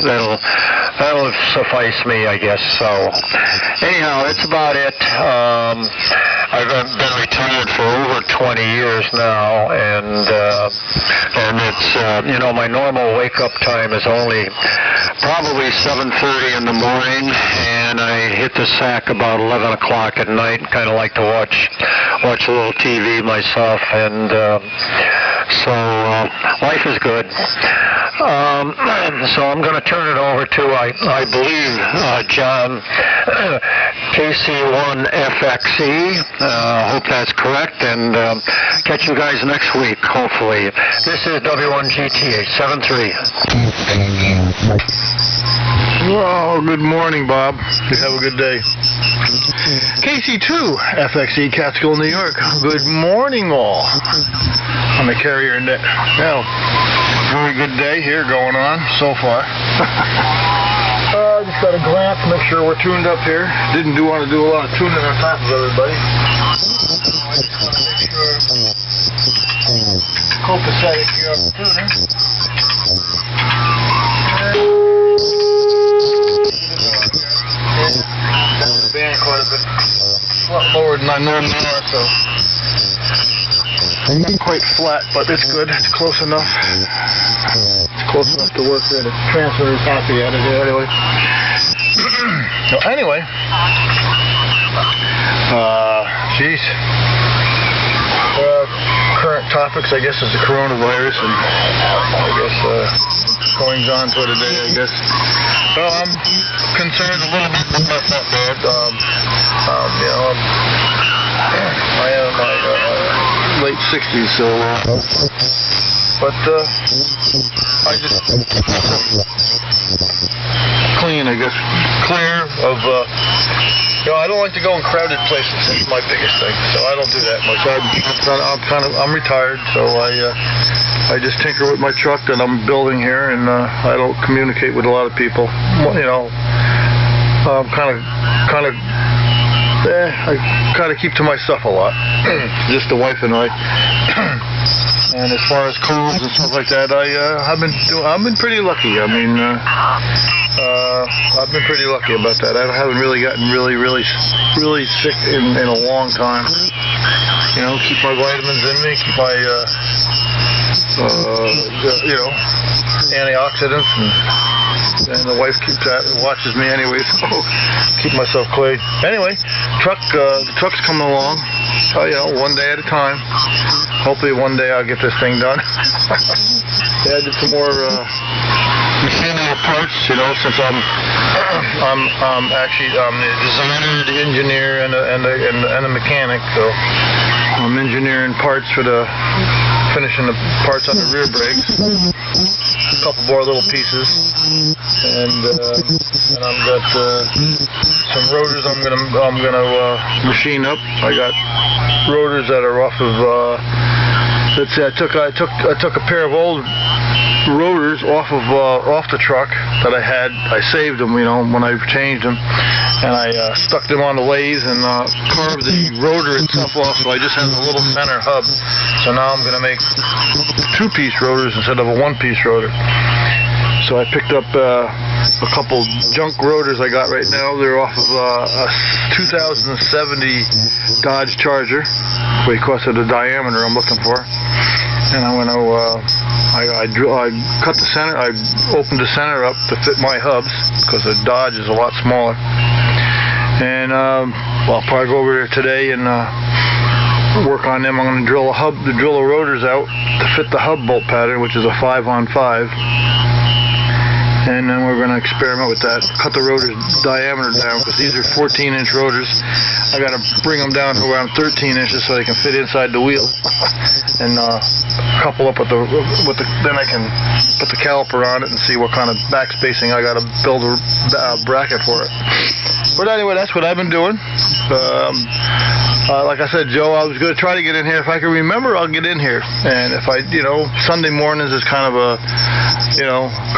that'll suffice me, I guess. So anyhow, that's about it. I've been retired for over 20 years now, and it's my normal wake-up time is only probably 7:30 in the morning, and I hit the sack about 11 o'clock at night. Kind of like to watch a little TV myself, and so life is good. So I'm going to turn it over to, I believe, John, KC1FXE. Hope that's correct, and catch you guys next week, hopefully. This is W1GTH 73. Well, good morning, Bob. You have a good day. KC2FXE, Catskill, New York. Good morning, all. On the carrier net. Well, very good day here going on so far. Just got a glance, make sure we're tuned up here. Didn't want to do a lot of tuning on top of everybody. Copacetic tuning. The band quite a bit lower than I normally are, so not quite flat, but it's good. It's close enough. It's close enough to work there. The transmitter is happy at it anyway. So anyway, geez. Current topics, I guess, is the coronavirus, and I guess goings on for today, I guess. Well, I'm concerned a little bit, but that's not bad. I am in my late 60s, so but I just clean, I guess, clear of I don't like to go in crowded places. That's my biggest thing, so I don't do that much. I'm retired, so I just tinker with my truck that I'm building here, and I don't communicate with a lot of people. I kind of keep to myself a lot. Just the wife and I. And as far as colds and stuff like that, I've been pretty lucky. I mean, I've been pretty lucky about that. I haven't really gotten really sick in a long time. Keep my vitamins in me, keep my antioxidants, and the wife watches me anyway, so keep myself clean. Anyway, the truck's coming along. One day at a time. Hopefully one day I'll get this thing done. I did some more mechanical parts, since I'm the designer, the engineer, and the mechanic. So I'm engineering parts for finishing the parts on the rear brakes. A couple more little pieces, and I've got some rotors I'm gonna machine up. I got rotors that are off of. Let's see, I took a pair of old rotors off the truck that I had. I saved them, when I changed them, and I stuck them on the lathe and carved the rotor itself off. So I just have a little center hub. So now I'm going to make 2-piece rotors instead of a 1-piece rotor. So I picked up a couple junk rotors I got right now. They're off of a 2070 Dodge Charger because of the diameter I'm looking for. And I'm going to, I cut the center, I opened the center up to fit my hubs because the Dodge is a lot smaller. And I'll probably go over there today and work on them. I'm going to drill the rotors out to fit the hub bolt pattern, which is a 5-on-5. And then we're going to experiment with that. Cut the rotor diameter down because these are 14-inch rotors. I got to bring them down to around 13 inches so they can fit inside the wheel. And couple up with then I can put the caliper on it and see what kind of back spacing I got to build a bracket for it. But anyway, that's what I've been doing. Like I said, Joe, I was going to try to get in here. If I can remember, I'll get in here. And if I, Sunday mornings is kind of a,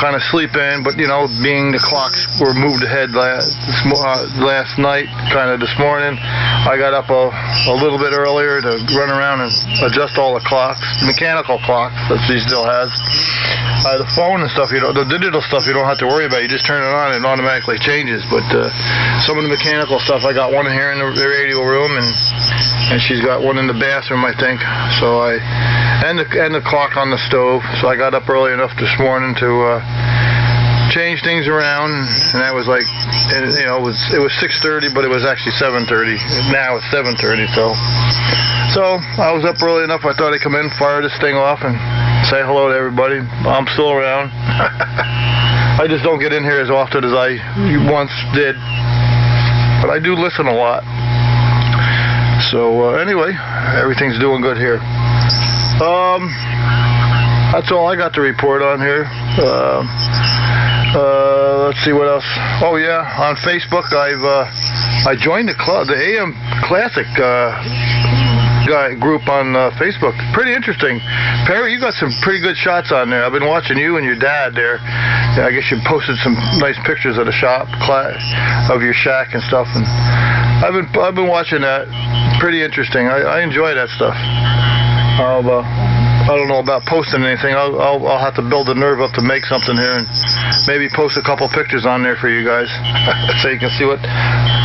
kind of sleep in. But, being the clocks were moved ahead last night, kind of this morning, I got up a little bit earlier to run around and adjust all the clocks, mechanical clocks that she still has. The phone and stuff, the digital stuff, you don't have to worry about. You just turn it on and it automatically changes. But some of the mechanical stuff, I got one here in the radio room, and she's got one in the bathroom, I think. So and the clock on the stove. So I got up early enough this morning to change things around, and that was like, it was 6:30, but it was actually 7:30. Now it's 7:30. So I was up early enough. I thought I'd come in, fire this thing off, and say hello to everybody. I'm still around. I just don't get in here as often as I once did, but I do listen a lot. So anyway, everything's doing good here. That's all I got to report on here. Let's see what else. Oh yeah, on Facebook I joined the club, the AM Classic group on Facebook. Pretty interesting. Perry, you got some pretty good shots on there. I've been watching you and your dad there. I guess you posted some nice pictures of the shop, of your shack and stuff. And I've been watching that. Pretty interesting. I enjoy that stuff. I don't know about posting anything. I'll have to build the nerve up to make something here and maybe post a couple pictures on there for you guys so you can see what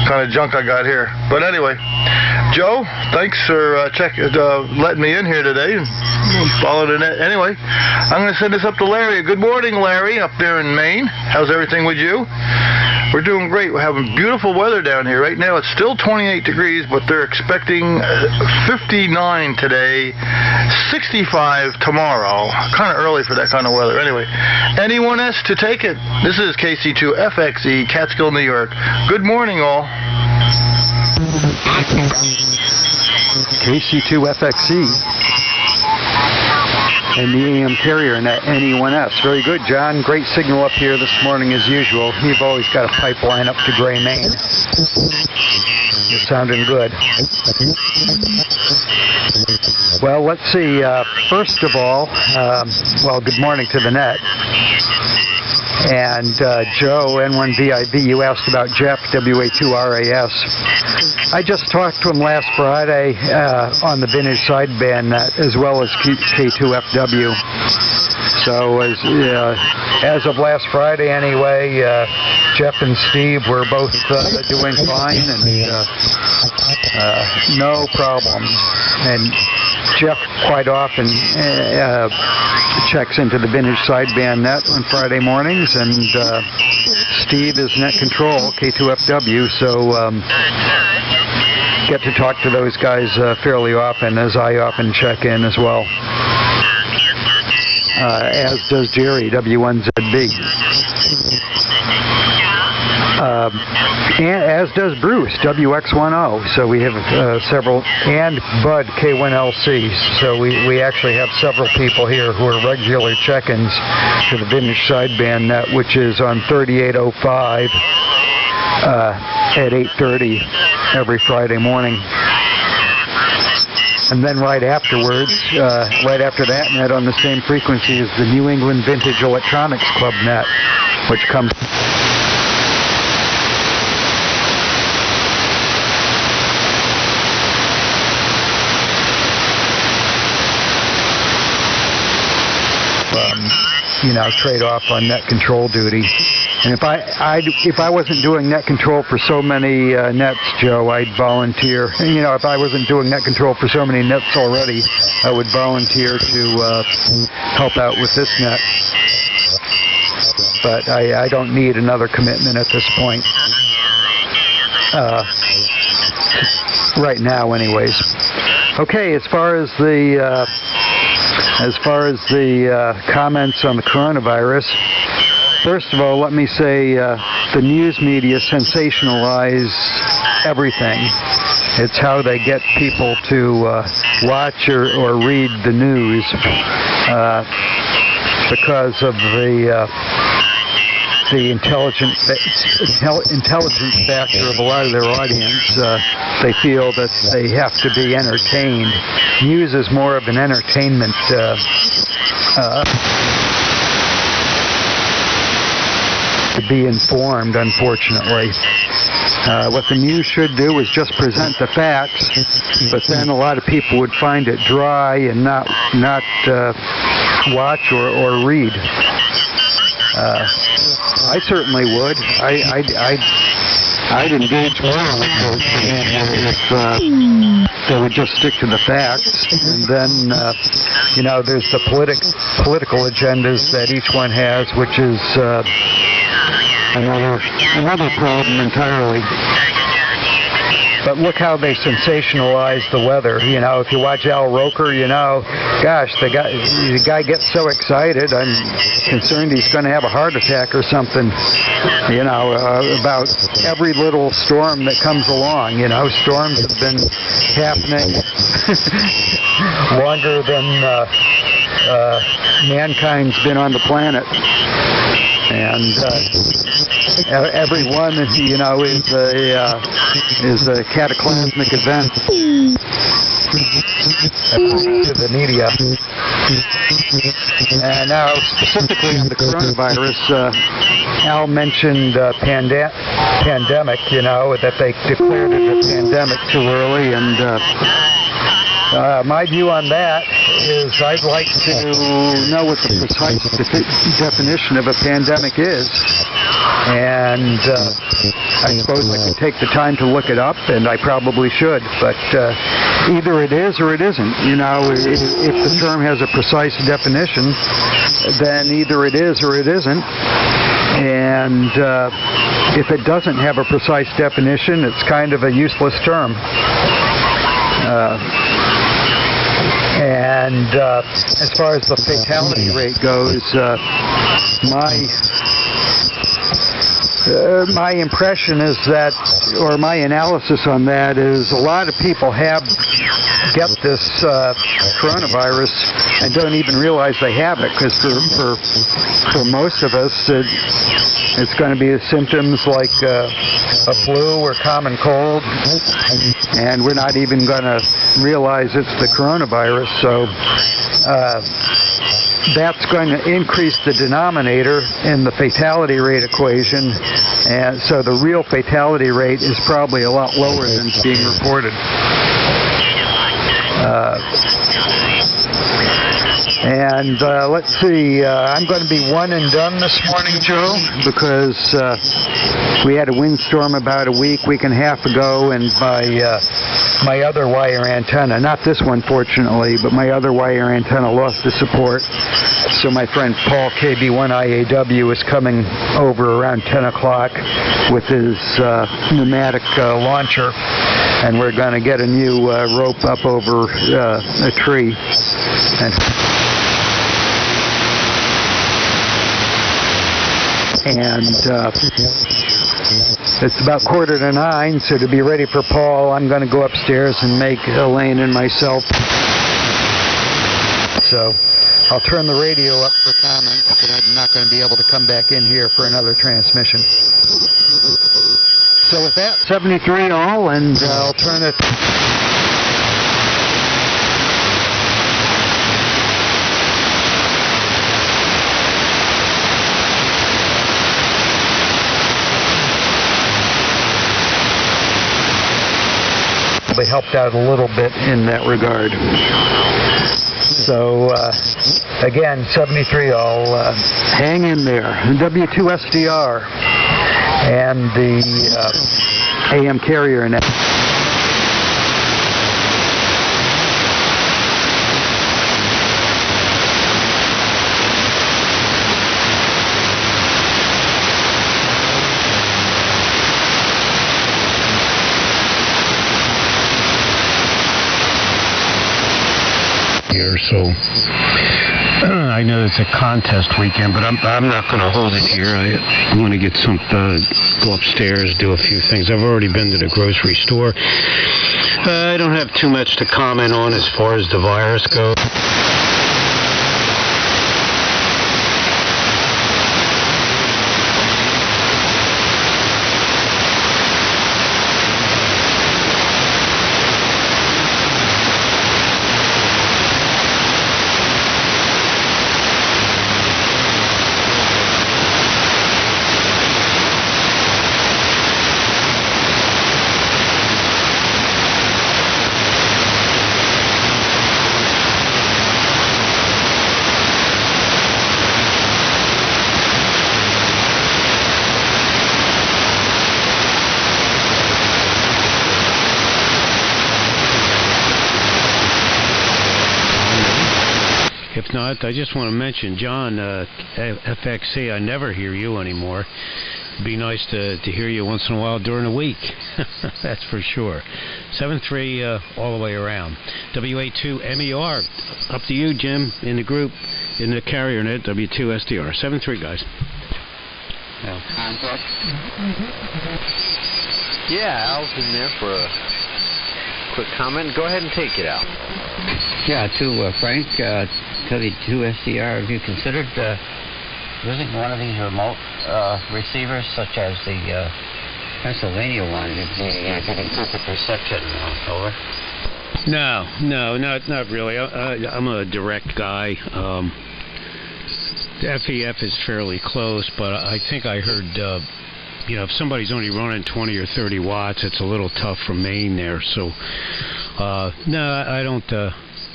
kind of junk I got here. But anyway, Joe, thanks for letting me in here today and following it. Anyway, I'm going to send this up to Larry. Good morning, Larry, up there in Maine. How's everything with you? We're doing great. We're having beautiful weather down here. Right now it's still 28 degrees, but they're expecting 59 today, 65 tomorrow. Kind of early for that kind of weather. Anyway, anyone else to take it? This is KC2FXE, Catskill, New York. Good morning, all. KC2FXE. And the AM carrier and that NE1S. Very good, John. Great signal up here this morning as usual. You've always got a pipeline up to Gray, Maine. You're sounding good. Well, let's see. First of all, good morning to the net. And Joe, N1VIV, you asked about Jeff, WA2RAS. I just talked to him last Friday on the vintage sideband, as well as K2FW. So as of last Friday anyway, Jeff and Steve were both doing fine, and no problems. And Jeff quite often checks into the Vintage Sideband net on Friday mornings, and Steve is net control, K2FW, so get to talk to those guys fairly often, as I often check in as well. As does Jerry, W1ZB. And as does Bruce, WX10. So we have several, and Bud, K1LC. So we actually have several people here who are regular check-ins to the Vintage Sideband net, which is on 3805 at 8:30 every Friday morning. And then right afterwards, right after that net on the same frequency is the New England Vintage Electronics Club net, which comes trade off on net control duty. And if I wasn't doing net control for so many nets, Joe, I'd volunteer. If I wasn't doing net control for so many nets already, I would volunteer to help out with this net. But I don't need another commitment at this point. Right now, anyways. Okay, as far as the comments on the coronavirus, first of all, let me say the news media sensationalize everything. It's how they get people to watch or read the news because of the intelligence factor of a lot of their audience. They feel that they have to be entertained. News is more of an entertainment to be informed, unfortunately. What the news should do is just present the facts, but then a lot of people would find it dry and not watch or read. I certainly would. I'd engage more with those if they would just stick to the facts. And then, there's the political agendas that each one has, which is another problem entirely. But look how they sensationalize the weather. If you watch Al Roker, gosh, the guy gets so excited. I'm concerned he's going to have a heart attack or something, about every little storm that comes along. Storms have been happening longer than mankind's been on the planet. And every one, is a cataclysmic event to the media. And now, specifically on the coronavirus, Al mentioned pandemic, that they declared it a pandemic too early, and my view on that is I'd like to know what the precise definition of a pandemic is. And I suppose I could take the time to look it up, and I probably should. But either it is or it isn't. If the term has a precise definition, then either it is or it isn't. And if it doesn't have a precise definition, it's kind of a useless term. And as far as the fatality rate goes, my impression is that, or my analysis on that is, a lot of people get this coronavirus and don't even realize they have it, because for most of us, it's going to be symptoms like a flu or common cold, and we're not even going to realize it's the coronavirus. So that's going to increase the denominator in the fatality rate equation, and so the real fatality rate is probably a lot lower than is being reported. And And let's see, I'm going to be one and done this morning, Joe, because we had a windstorm about a week and a half ago, and my other wire antenna, not this one fortunately, but my other wire antenna lost the support. So my friend Paul KB1IAW is coming over around 10 o'clock with his pneumatic launcher, and we're going to get a new rope up over a tree. And it's about 8:45, so to be ready for Paul, I'm going to go upstairs and make Elaine and myself. So I'll turn the radio up for comments, but I'm not going to be able to come back in here for another transmission. So with that, 73 all, and I'll turn it. They helped out a little bit in that regard. So, again, 73 all. Hang in there. W2SDR and the AM carrier net. So I know it's a contest weekend, but I'm not going to hold it here. I'm going to get go upstairs, do a few things. I've already been to the grocery store. I don't have too much to comment on as far as the virus goes. If not, I just want to mention, John, FXC, I never hear you anymore. It'd be nice to hear you once in a while during the week. That's for sure. 7-3 all the way around. WA2MER. Up to you, Jim, in the group, in the carrier net, W2SDR. 7-3, guys. Yeah, Al's in there for a quick comment. Go ahead and take it out. Yeah, to Frank, W2SDR, have you considered using one of these remote receivers, such as the Pennsylvania one, getting perfect reception? Over. No, not really. I'm a direct guy. The FEF is fairly close, but I think I heard, if somebody's only running 20 or 30 watts, it's a little tough for Maine there. So, no,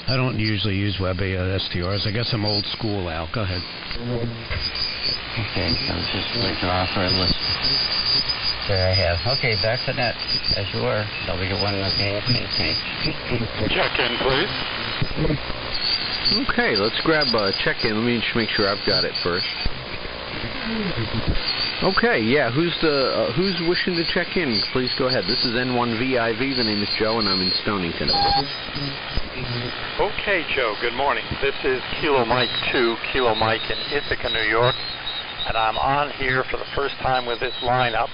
I don't usually use web SDRs. I guess I'm old school, Al. Go ahead. Okay, so I'm just withdraw for a list. There I have. Okay, back to net, as you were. W1 again. Check in, please. Okay, let's grab a check-in. Let me just make sure I've got it first. Okay, yeah, who's wishing to check in? Please go ahead. This is N1VIV. The name is Joe, and I'm in Stonington. Okay, Joe, good morning. This is Kilo Mike 2, Kilo Mike in Ithaca, New York, and I'm on here for the first time with this lineup,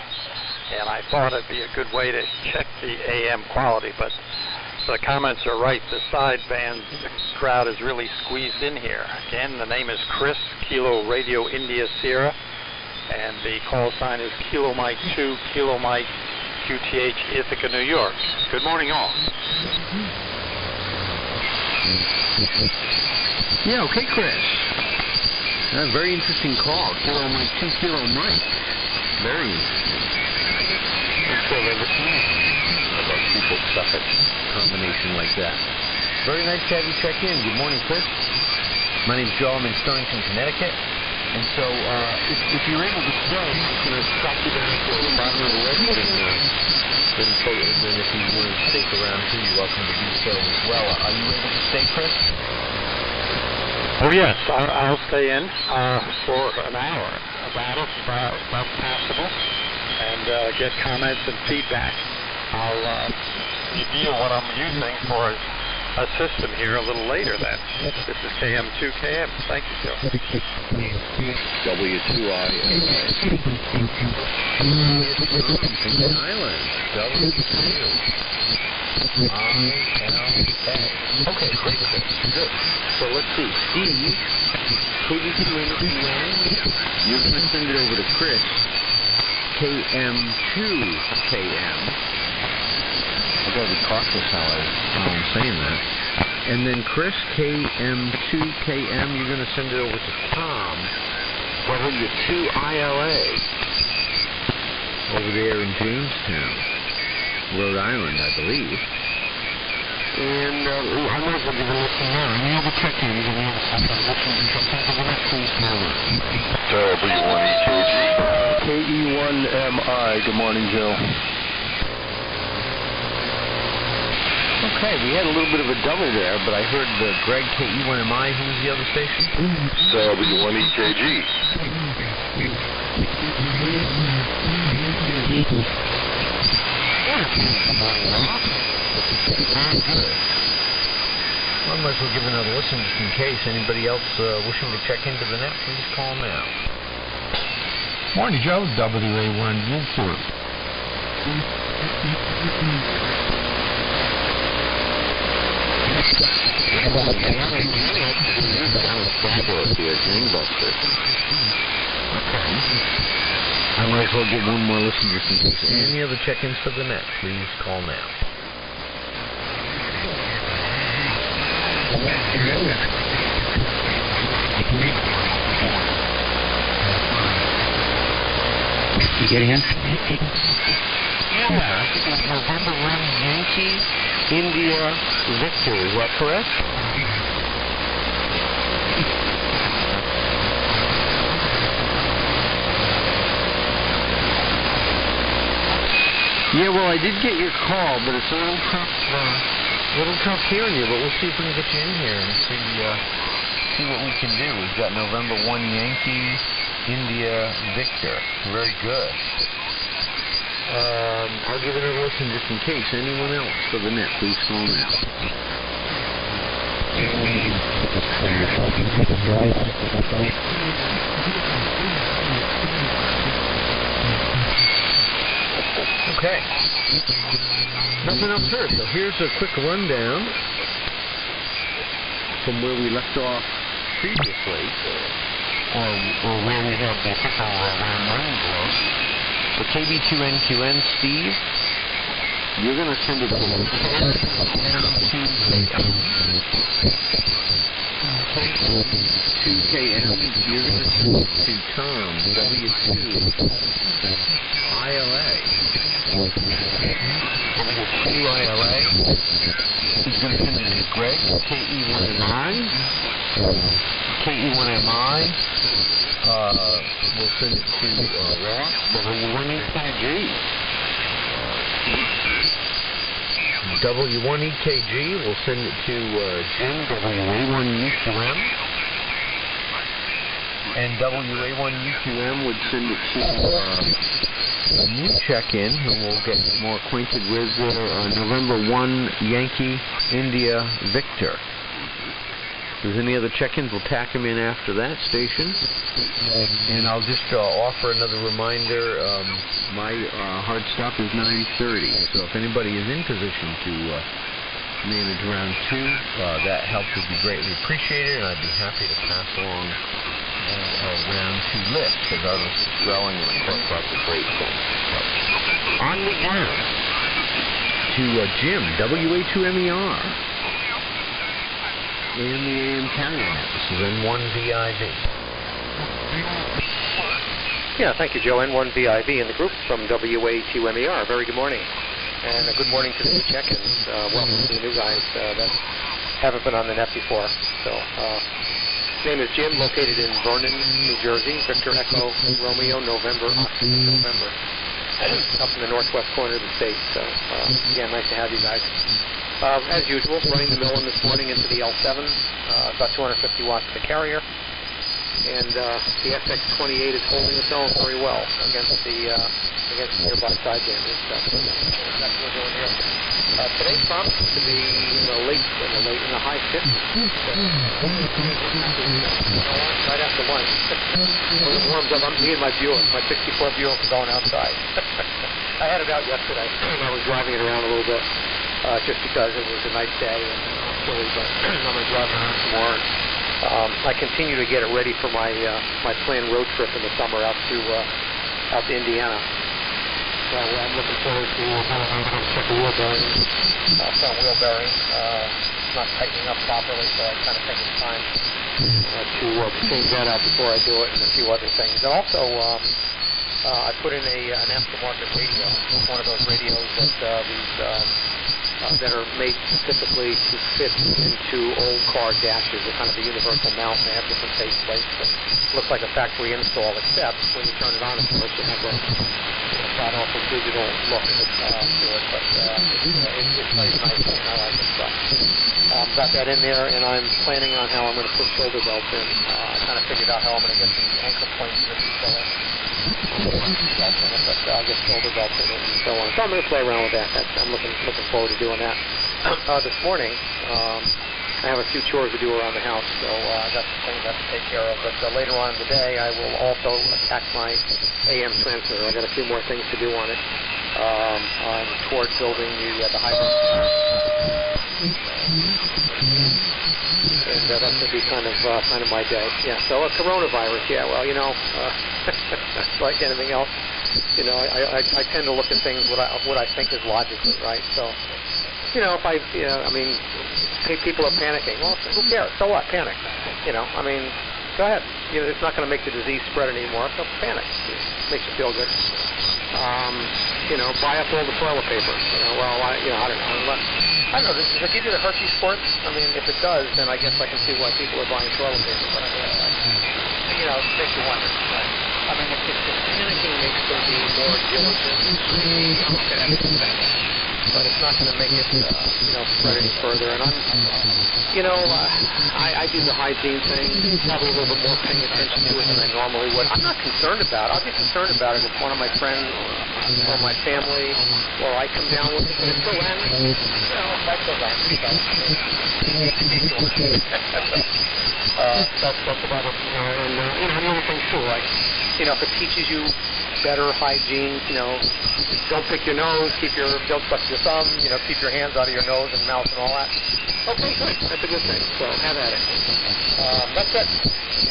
and I thought it'd be a good way to check the AM quality, but the comments are right. The sideband crowd is really squeezed in here. Again, the name is Chris, Kilo Radio India Sierra, and the call sign is Kilo Mike 2, Kilo Mike QTH Ithaca, New York. Good morning, all. Yeah, okay, Chris. Very interesting call. Kilo Mike 2, Kilo Mike. Very interesting. That's all I've ever seen about people stuff at a combination like that. Very nice to have you check in. Good morning, Chris. My name's Joe. I'm in Stonington, Connecticut. And so, if you're able to stay, I'm just going to stop you down to the bottom of the list, and then if you want to stick around too, you're welcome to do so as well. Are you able to stay, Chris? Oh yes, I'll stay in for an hour, about passable, and get comments and feedback. I'll reveal what I'm using for a system here a little later then. This is KM2KM. Thank you, Joe. W2I. Island. Okay, great. Good. So let's see. Steve, KD2NQN, you're going to send it over to Chris, KM2KM. I've got to be cautious how I'm saying that. And then Chris, KM2KM, you're going to send it over to Tom, W2ILA, over there in Jamestown, Rhode Island, I believe. And I might as well give a listen now. Any other check-ins? Any other W1EKG. KE1MI. Good morning, Joe. Okay, we had a little bit of a double there, but I heard Greg, KE1MI. Who was the other station? W1EKG. I might as well give another listen just in case. Anybody else wishing to check into the net, please call now. Morning, Joe. WA1 Newport. I might as well give one more listen just in case. Any other check-ins for the net, please call now. You get in? Yeah, November 1 Yankee, India, Victor, is that correct? Yeah, well, I did get your call, but it's a little tough hearing you, but we'll see if we can get you in here and see what we can do. We've got November 1 Yankee, India, Victor. Very good. I'll give it a listen just in case. Anyone else for the net, please call now. Okay. Nothing else heard. So here's a quick rundown from where we left off previously, or where we had the official round running blow. So KB2NQN, Steve, you're going to send it to KM2KM. You're going to send it to Tom, W2ILA. W2ILA. He's going to send it to Greg, KE1MI. KE1MI. We'll send it to Ross, W1EKG. W1EKG, we'll send it to Jim, WA1UQM. And WA1UQM would send it to a new check-in, who we'll get more acquainted with, November 1 Yankee, India, Victor. If there's any other check-ins, we'll tack them in after that station. And I'll just offer another reminder. My hard stop is 9:30, so if anybody is in position to manage round 2, that help would be greatly appreciated, and I'd be happy to pass along round 2 list, because others is growing, and of course that's a great thing. So, on the air to Jim, WA2MER. And the AM carrier net. This is N1VIV. Yeah, thank you, Joe. N1VIV in the group from WA2MER. Very good morning. And a good morning to the check-ins. Welcome to the new guys that haven't been on the net before. So Name is Jim, located in Vernon, New Jersey. Victor Echo Romeo, November, November. Up in the northwest corner of the state. So, again, nice to have you guys. As usual, running the mill in this morning into the L7, about 250 watts to the carrier. And the FX28 is holding its own very well against the nearby side dampers. That's what we're doing here. Today promises to be in the high 50s. Right after lunch. When it warms up, I'm me and my Buick, my 64 Buick, are going outside. I had it out yesterday. I was driving it around a little bit just because it was a nice day and chilly, but I'm going to drive it around some more. I continue to get it ready for my planned road trip in the summer out to Indiana. So I'm looking forward to check the wheel bearing, front wheel bearing. It's not tightening up properly, so I kind of think it's time to change that out before I do it, and a few other things. And also, I put in an aftermarket radio, one of those radios that are made specifically to fit into old car dashes. They're kind of a universal mount, and they have different faceplates. It looks like a factory install, except when you turn it on, of course, you have a god-awful digital look to it, but it's very nice, and I like it. Got that in there, and I'm planning on how I'm going to put shoulder belts in. I kind of figured out how I'm going to get the anchor points in the detail in. But I'll get shoulder belts in it and so on. So I'm going to play around with that. I'm looking forward to doing that. This morning, I have a few chores to do around the house, so I got some things I have to take care of. But later on in the day, I will also attack my AM transmitter. I got a few more things to do on it. I'm toward building the hybrid. And that's going to be kind of my day. Yeah. So coronavirus. Yeah. Well, like anything else, I tend to look at things what I think is logical, right? So, if people are panicking. Well, who cares? So what? Panic. Go ahead. It's not going to make the disease spread anymore. So panic. It makes you feel good. Buy up all the toilet paper. I don't know. I don't know. Does it give you the Hershey Sports? If it does, then I guess I can see why people are buying toilet paper. But it makes you wonder. Right? If panicking makes them be more diligent, but it's not going to make it, spread any further. And I do the hygiene thing, probably a little bit more paying attention to it than I normally would. I'm not concerned about it. I'll be concerned about it if one of my friends or my family or I come down with it. And until then, life goes on. That's about it. And another thing too, like, if it teaches you better hygiene, don't pick your nose, don't touch your thumb, keep your hands out of your nose and mouth and all that. Okay, good. That's a good thing. So have at it. That's it.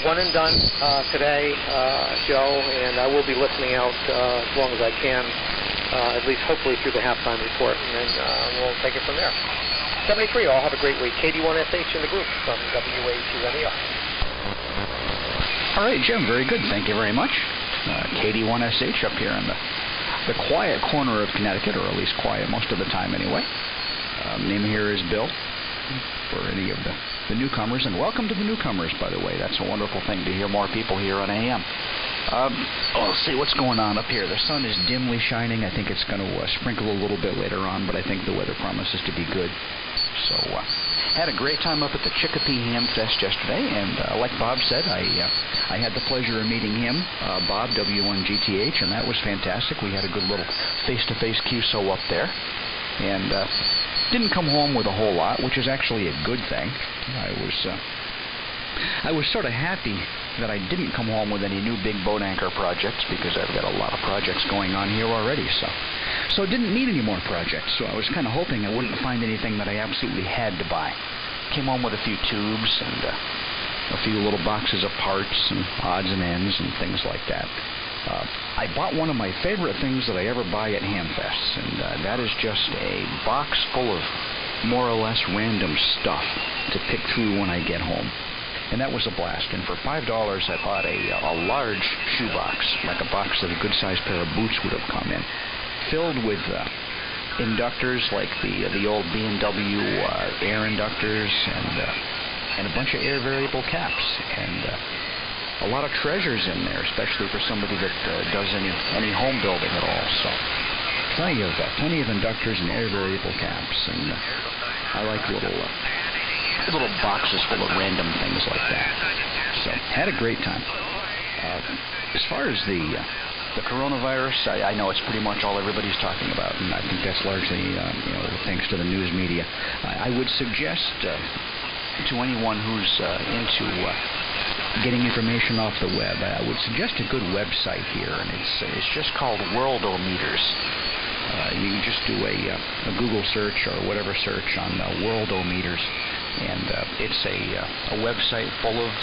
One and done today, Joe, and I will be listening out as long as I can, at least hopefully through the halftime report, and then we'll take it from there. 73, all have a great week. KD1SH in the group from WA2MER. All right, Jim, very good. Thank you very much. KD1SH up here in the quiet corner of Connecticut, or at least quiet most of the time anyway. Name here is Bill, for any of the newcomers, and welcome to the newcomers, by the way. That's a wonderful thing to hear more people here on AM. Let's see what's going on up here. The sun is dimly shining. I think it's going to sprinkle a little bit later on, but I think the weather promises to be good. So, had a great time up at the Chicopee Ham Fest yesterday, and like Bob said, I had the pleasure of meeting him, Bob, W1GTH, and that was fantastic. We had a good little face-to-face QSO up there, and didn't come home with a whole lot, which is actually a good thing. I was sort of happy that I didn't come home with any new big boat anchor projects, because I've got a lot of projects going on here already, so I didn't need any more projects. So I was kind of hoping I wouldn't find anything that I absolutely had to buy. Came home with a few tubes and a few little boxes of parts and odds and ends and things like that. I bought one of my favorite things that I ever buy at Hamfests, and that is just a box full of more or less random stuff to pick through when I get home. And that was a blast. And for $5, I bought a large shoebox, like a box that a good-sized pair of boots would have come in, filled with inductors like the old B&W air inductors, and and a bunch of air variable caps, and a lot of treasures in there, especially for somebody that does any home building at all. So plenty of inductors and air variable caps, and I like little boxes full of random things like that. So had a great time. As far as the coronavirus, I know it's pretty much all everybody's talking about, and I think that's largely thanks to the news media. I would suggest to anyone who's into getting information off the web, I would suggest a good website here, and it's just called Worldometers. You can just do a Google search or whatever search on Worldometers, and it's a website full of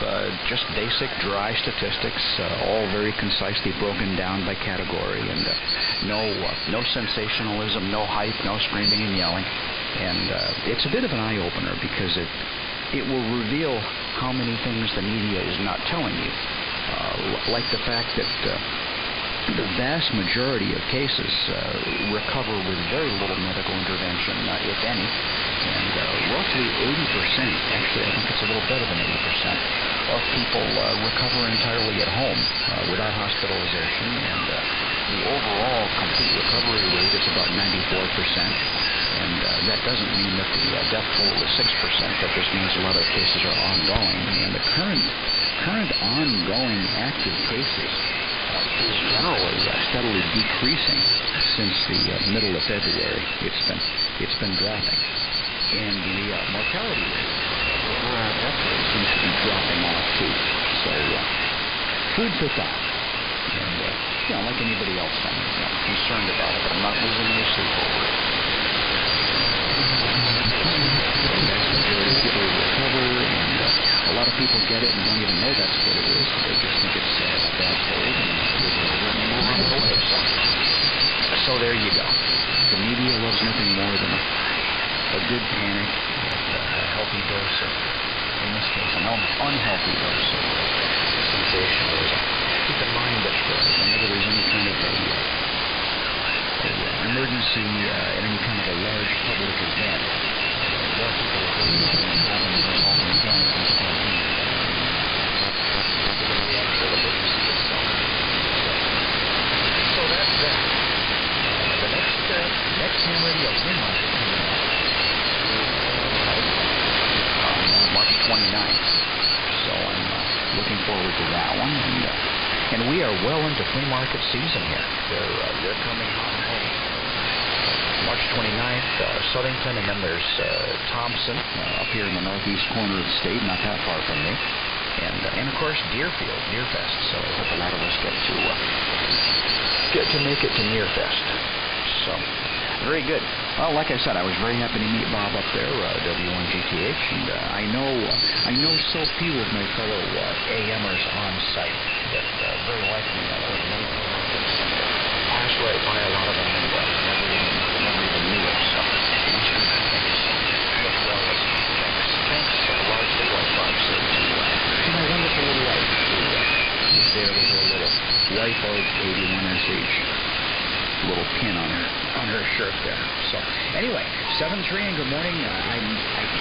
just basic dry statistics, all very concisely broken down by category, and no sensationalism, no hype, no screaming and yelling, and it's a bit of an eye-opener because it will reveal how many things the media is not telling you, like the fact that the vast majority of cases recover with very little medical intervention, if any, and roughly 80%, actually I think it's a little better than 80%, of people recover entirely at home without hospitalization, and the overall complete recovery rate is about 94%, and that doesn't mean that the death toll is 6%, that just means a lot of cases are ongoing, and the current ongoing active cases is generally steadily decreasing since the middle of February. It's been dropping, and the mortality rate, overall death rate, seems to be dropping off too. So food for thought, and like anybody else, I'm concerned about it, but I'm not losing any sleep over it. The vast majority of people recover, and a lot of people get it and don't even know that's what it is. They just think it's a bad cold, and so there you go. The media loves nothing more than a good panic, a healthy dose of, in this case, an unhealthy dose of sensationalism. Keep in mind that whenever there's any kind of an emergency at any kind of a large public event, more people are going to be having involvement in and stampede than the actual emergency itself. So that's that. The next Ham Radio Free Market coming up on March 29th. So I'm looking forward to that one. And we are well into free market season here. They're coming hot and heavy. March 29th, Southington, and then there's Thompson up here in the northeast corner of the state, not that far from me. And of course Deerfield, Nearfest. So I hope a lot of us get to make it to Nearfest. So very good. Well, like I said, I was very happy to meet Bob up there, W1GTH, and I know so few of my fellow AMers on site that very likely I would have passed right by a lot of them and never even knew it. So thanks largely, like Bob said, to my wonderful little wife who's there with her little Wife of 81SH little pin on her shirt there. So anyway, 7-3 and good morning. I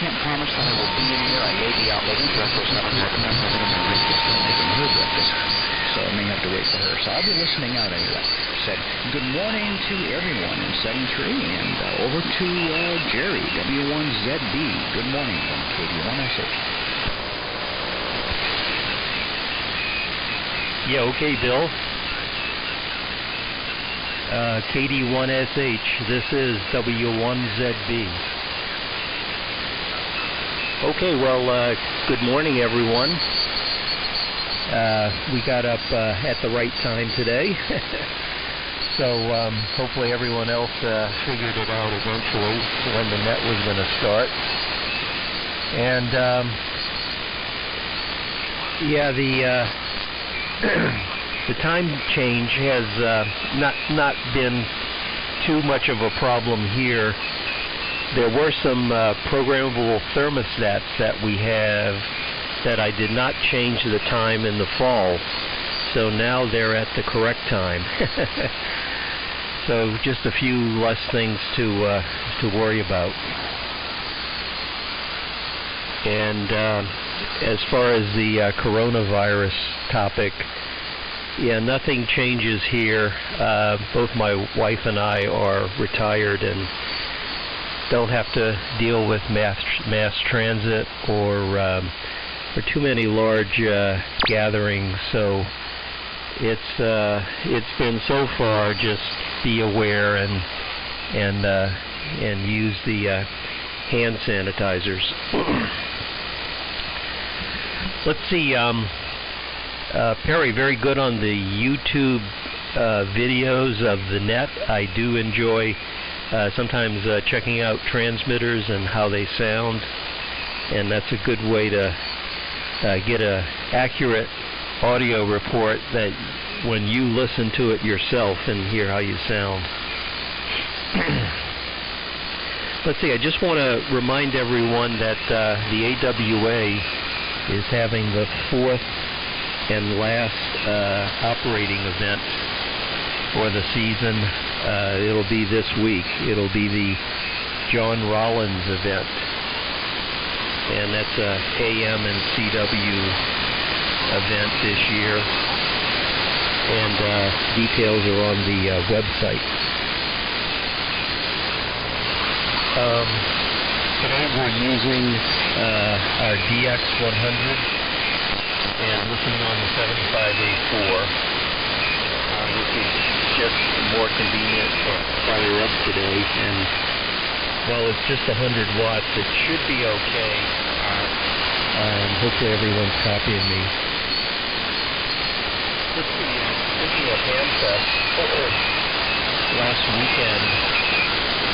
can't promise that I will be in here. I may be out making breakfast. I don't have enough of it in my rig to start making her breakfast, so I may have to wait for her. So I'll be listening out anyway. Said good morning to everyone in 7-3, and over to Jerry, W1ZB. Good morning from KD1SH. Yeah, okay, Bill. KD1SH, this is W1ZB. Okay, well, good morning, everyone. We got up at the right time today, so hopefully everyone else figured it out eventually when the net was going to start. And, yeah, the time change has not been too much of a problem here. There were some programmable thermostats that we have that I did not change the time in the fall, so now they're at the correct time. So just a few less things to worry about. And as far as the coronavirus topic, yeah, nothing changes here. Both my wife and I are retired and don't have to deal with mass transit or too many large gatherings. So it's been so far just be aware and use the hand sanitizers. Let's see. Perry, very good on the YouTube videos of the net. I do enjoy sometimes checking out transmitters and how they sound, and that's a good way to get an accurate audio report that when you listen to it yourself and hear how you sound. Let's see, I just want to remind everyone that the AWA is having the 4th and last operating event for the season. It'll be this week. It'll be the John Rollins event, and that's a AM and CW event this year, and details are on the website. Today we're using our DX100 and listening on the 75A4, which is just more convenient to fire up today. And while it's just 100 watts, it should be okay. Hopefully everyone's copying me. Let's see, speaking of Hamfest, last weekend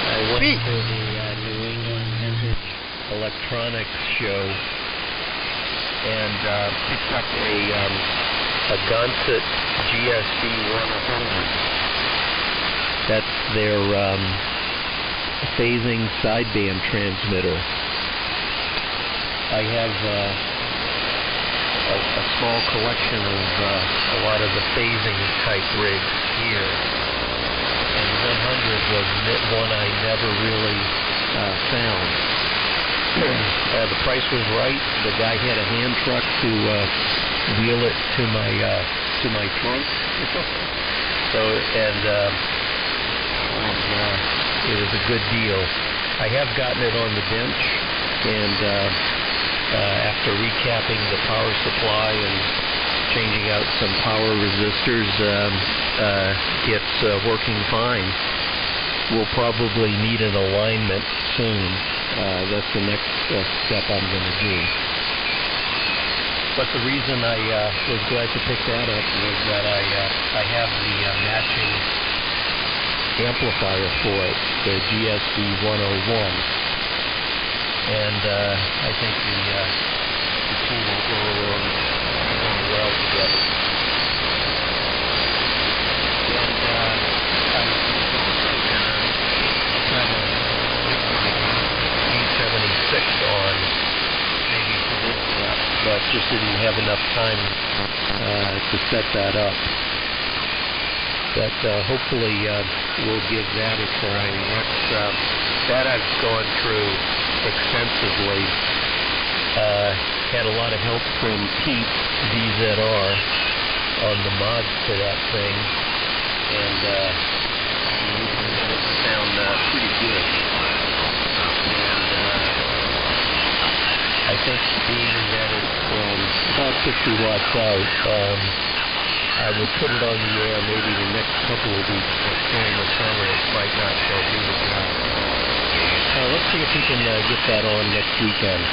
I went to the New England Vintage Electronics Show and picked up a Gonset GSD 100. That's their phasing sideband transmitter. I have a small collection of a lot of the phasing type rigs here, and 100 was one I never really found. The price was right. The guy had a hand truck to wheel it to my trunk. So it was a good deal. I have gotten it on the bench, and after recapping the power supply and changing out some power resistors, it's working fine. We'll probably need an alignment soon. That's the next step I'm going to do. But the reason I was glad to pick that up was that I have the matching amplifier for it, the GSD 101. And I think the two will go well together. And E76 on maybe for this lap, but just didn't have enough time to set that up. But hopefully we'll give that a try. That I've gone through extensively. Had a lot of help from Pete DZR on the mods to that thing, and it sound pretty good. And I think being that it's about 50 watts out, I would put it on the air maybe the next couple of weeks, but during the summer it might not do as well. Let's see if we can get that on next weekend.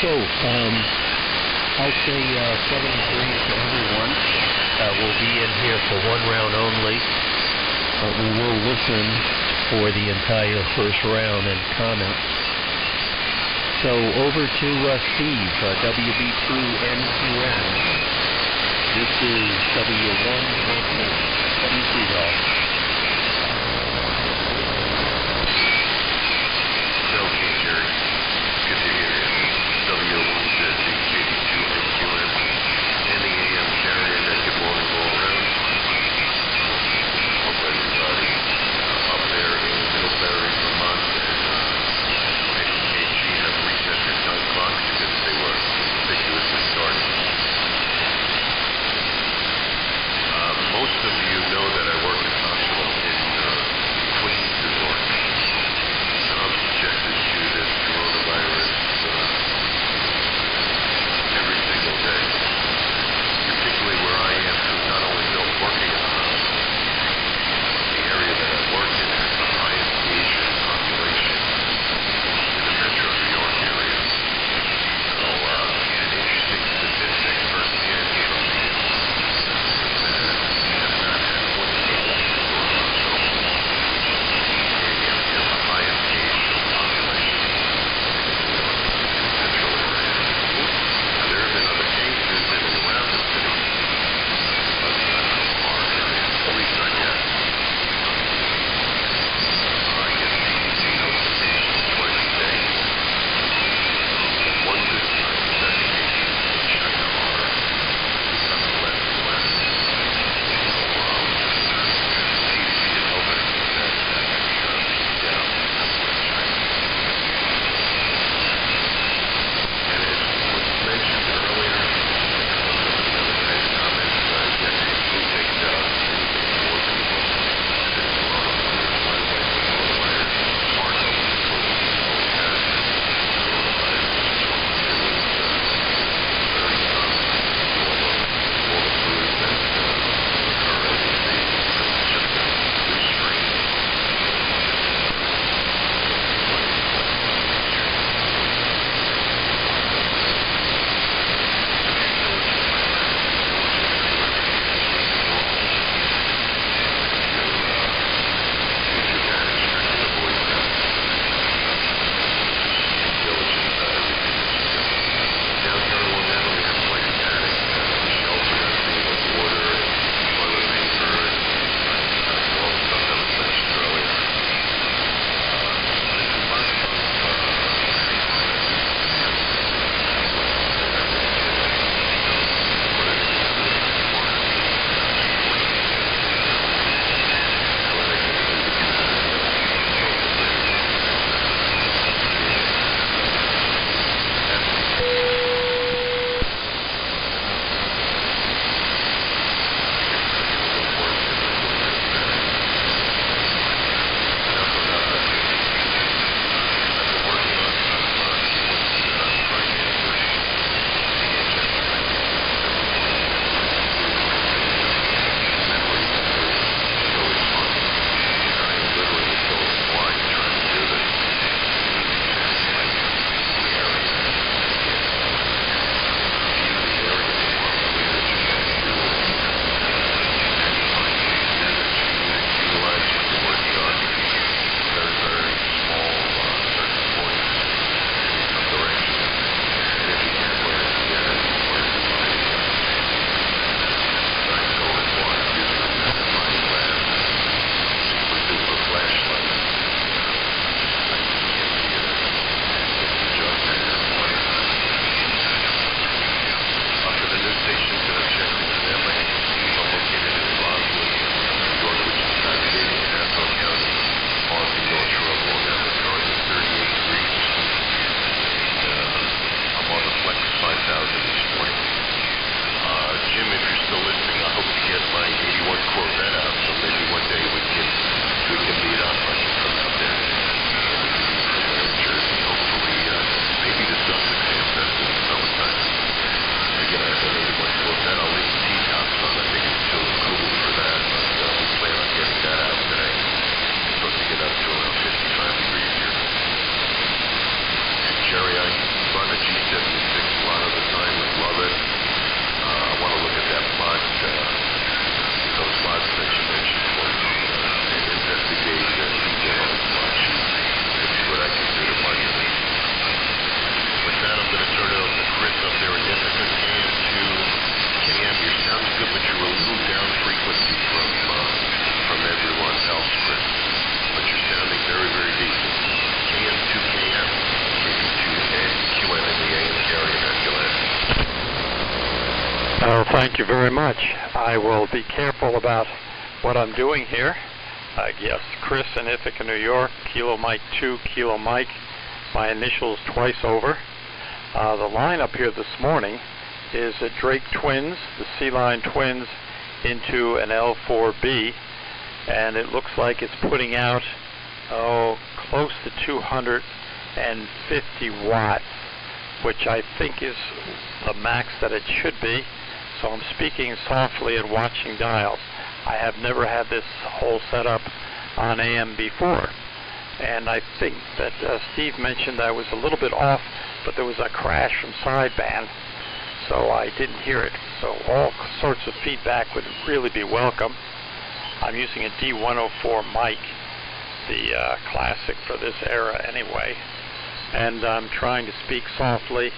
So, I'll say 73 to everyone. We'll be in here for one round only, but we will listen for the entire first round and comment. So, over to Steve, WB2NQN. This is W1. WC Golf. Okay, Jerry. Good to hear you. W1Z82NQN and the AM carrier that you want to go around. Hope everybody up there in Middlebury, Vermont, and KG have reset their time Oh, thank you very much. I will be careful about what I'm doing here. Yes, Chris in Ithaca, New York, Kilo Mike 2, Kilo Mike, my initials twice over. The lineup here this morning is the Drake Twins, the Sea-Line Twins, into an L4B, and it looks like it's putting out, close to 250 watts, which I think is the max that it should be. So I'm speaking softly and watching dials. I have never had this whole setup on AM before. And I think that Steve mentioned I was a little bit off, but there was a crash from sideband, so I didn't hear it. So all sorts of feedback would really be welcome. I'm using a D104 mic, the classic for this era anyway. And I'm trying to speak softly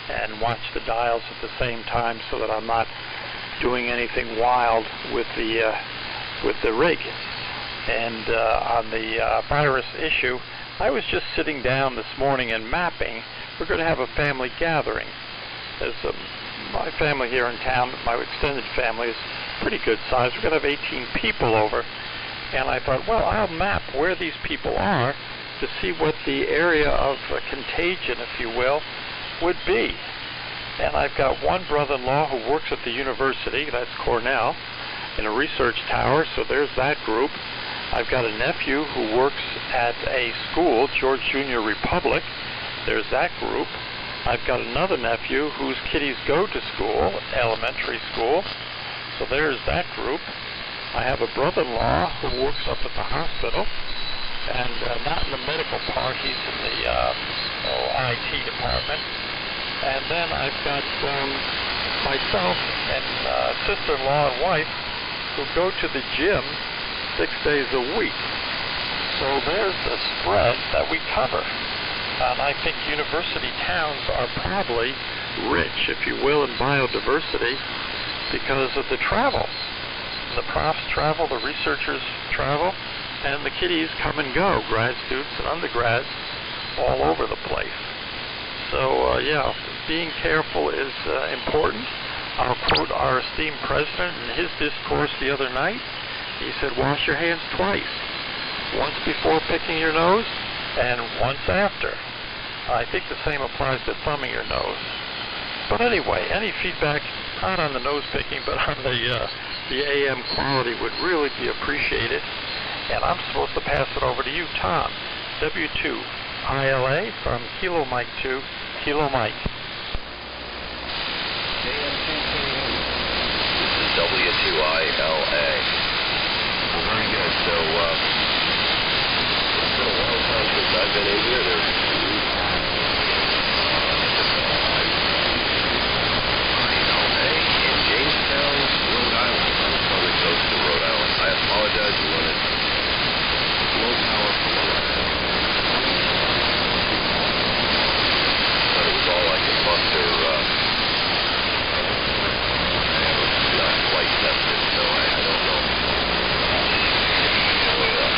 and watch the dials at the same time so that I'm not doing anything wild with the rig. And on the virus issue, I was just sitting down this morning and mapping. We're going to have a family gathering. There's my family here in town, my extended family is pretty good size. We're going to have 18 people over. And I thought, well, I'll map where these people are to see what the area of contagion, if you will, would be. And I've got one brother-in-law who works at the university, that's Cornell, in a research tower, so there's that group. I've got a nephew who works at a school, George Junior Republic, there's that group. I've got another nephew whose kiddies go to school, elementary school, so there's that group. I have a brother-in-law who works up at the hospital, and not in the medical part, he's in the IT department. And then I've got myself and sister-in-law and wife who go to the gym 6 days a week. So there's the spread that we cover. And I think university towns are probably rich, if you will, in biodiversity because of the travel. The profs travel, the researchers travel, and the kiddies come and go, grad students and undergrads all over the place. So, yeah, being careful is important. I'll quote our esteemed president in his discourse the other night. He said, wash your hands twice, once before picking your nose and once after. I think the same applies to thumbing your nose. But anyway, any feedback, not on the nose picking, but on the AM quality would really be appreciated. And I'm supposed to pass it over to you, Tom. W2ILA from Kilo Mike 2, Kilo Mike. W2ILA. Well, very good. So, it's been a long time since I've been in here. There's ILA in Jamestown, Rhode Island, on the southern coast of Rhode Island. I apologize, we wanted low power for a while. But it was all I could muster. Not quite tested, so I don't know. I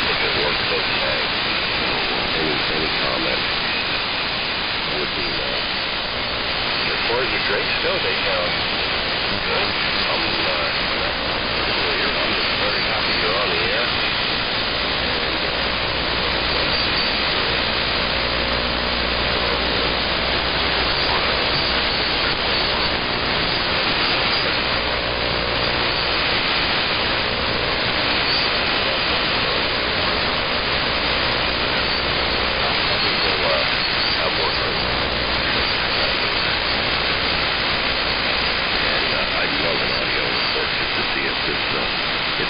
think it works okay. Any comment would be as far as the drinks go, they sound good. I'm just very happy you're on the air.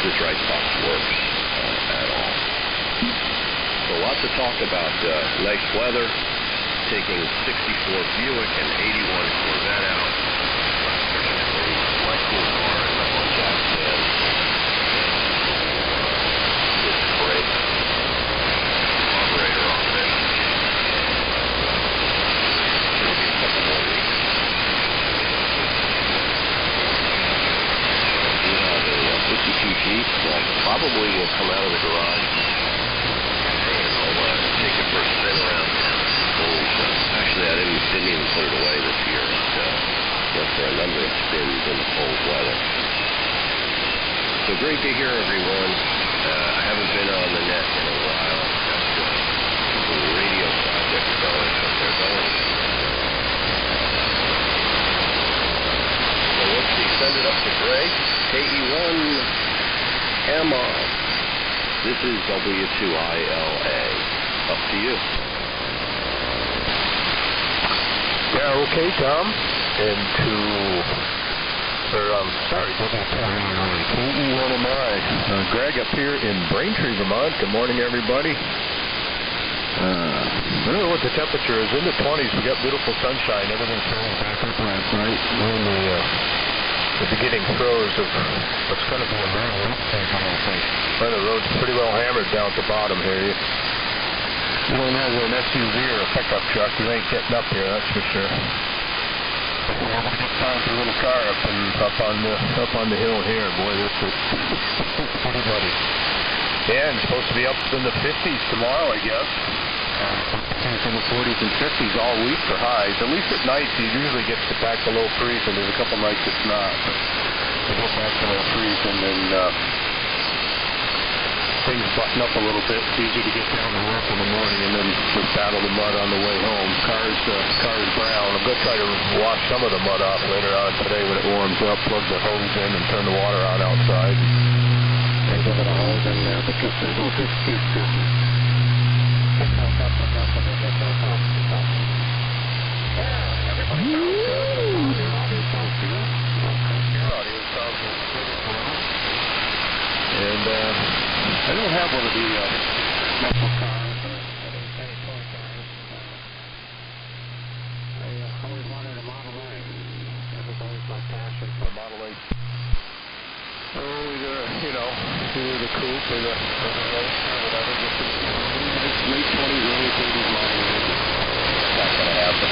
This right box works at all. So lots of talk about nice weather, taking 64 Buick and 81 Corvette out. Lightning car and up on Jack's stand. It's great. Operator on it. It'll be a couple more weeks. We have a 52 Jeep that probably will come out of the garage, and I'll take it for a spin around town. Actually, I didn't even put it away this year. But for a number 100 spins in the cold weather. So great to hear everyone. I haven't been on the net in a while. Got some radio projects going, but they're going. So let's see, send it up to Greg. KE1, Emma. This is W2ILA. Up to you. Yeah, okay, Tom. KE1MI. Greg up here in Braintree, Vermont. Good morning, everybody. I don't know what the temperature is. In the 20s. We got beautiful sunshine. Everything's turning back up last night. We're in the beginning throes of what's going to be a very wet day, I don't think. Well, the road's pretty well hammered down at the bottom here. You don't have an SUV or a pickup truck, you ain't getting up here, that's for sure. I'm going to get time for a little car up on the hill here. Boy, this is pretty muddy. Yeah, it's supposed to be up in the 50s tomorrow, I guess. In the 40s and 50s all week for highs. At least at night, it usually gets back below freezing. There's a couple nights it's not. But we get back below freezing, and things button up a little bit. It's easy to get down to work in the morning, and then we battle the mud on the way home. Car's brown. I'm going to try to wash some of the mud off later on today when it warms up. Plug the hose in and turn the water on outside. There's a little hose in there because there's no excuse to. And I don't have one of the muscle cars or any toy cars. I always wanted a Model A. That was always my passion for a Model A. Oh, either the coupe or the race or whatever. Just a late 20s, early 30s Model A. It's not going to happen.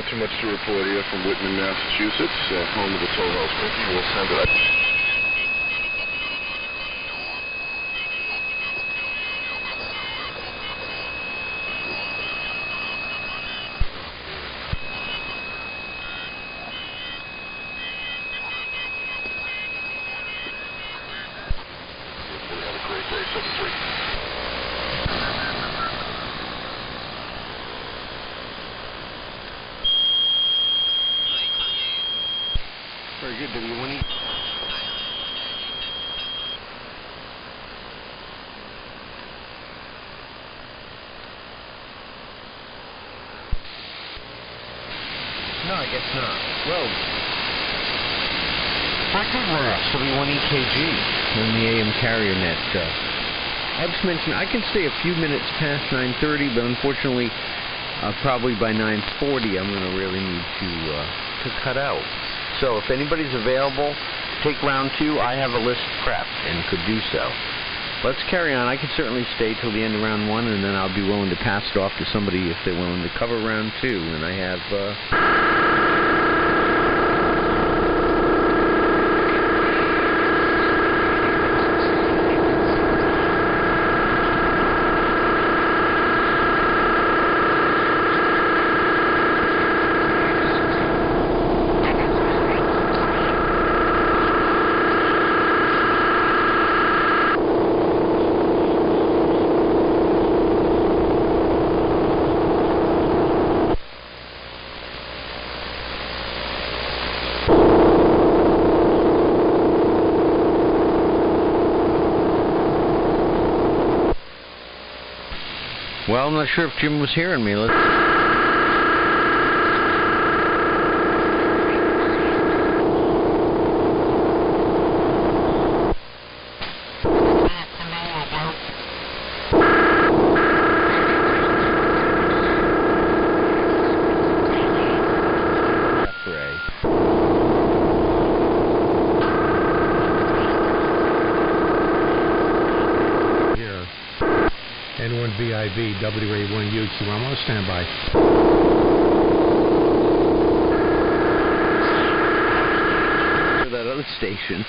Too much to report here from Whitman, Massachusetts, home of the Toll House Cookie. We'll send it up. Have a great day, 7-3. Very good, W1E. No, I guess not. Well, W1EKG on the AM carrier net. I just mentioned I can stay a few minutes past 9:30, but unfortunately, probably by 9:40, I'm going to really need to cut out. So if anybody's available, take round 2. I have a list prepped and could do so. let's carry on. I can certainly stay till the end of round 1, and then I'll be willing to pass it off to somebody if they're willing to cover round 2. And I have... Well, I'm not sure if Jim was hearing me. Let's... N1VIV, WA1UQ. I'm on standby. To that other station.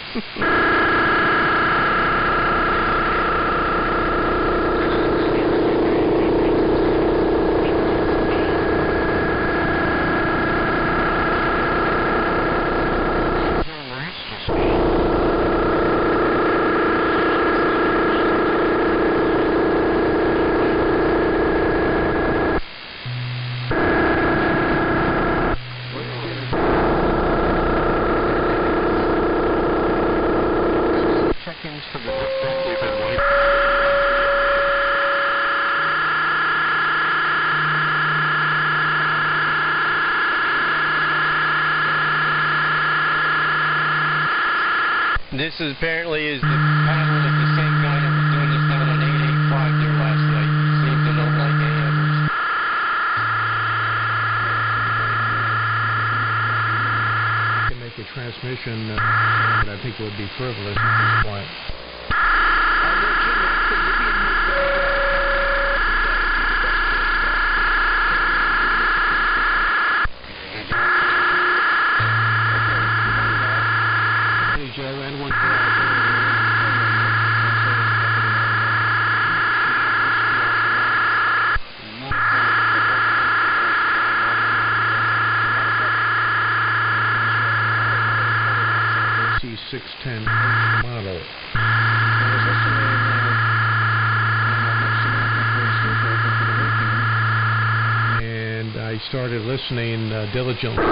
This is apparently is the pattern of the same guy that was doing this down on 885 there last night. Seems to not like AMers. Can make a transmission, but I think it would be frivolous at this point. C610 model. And I started listening diligently.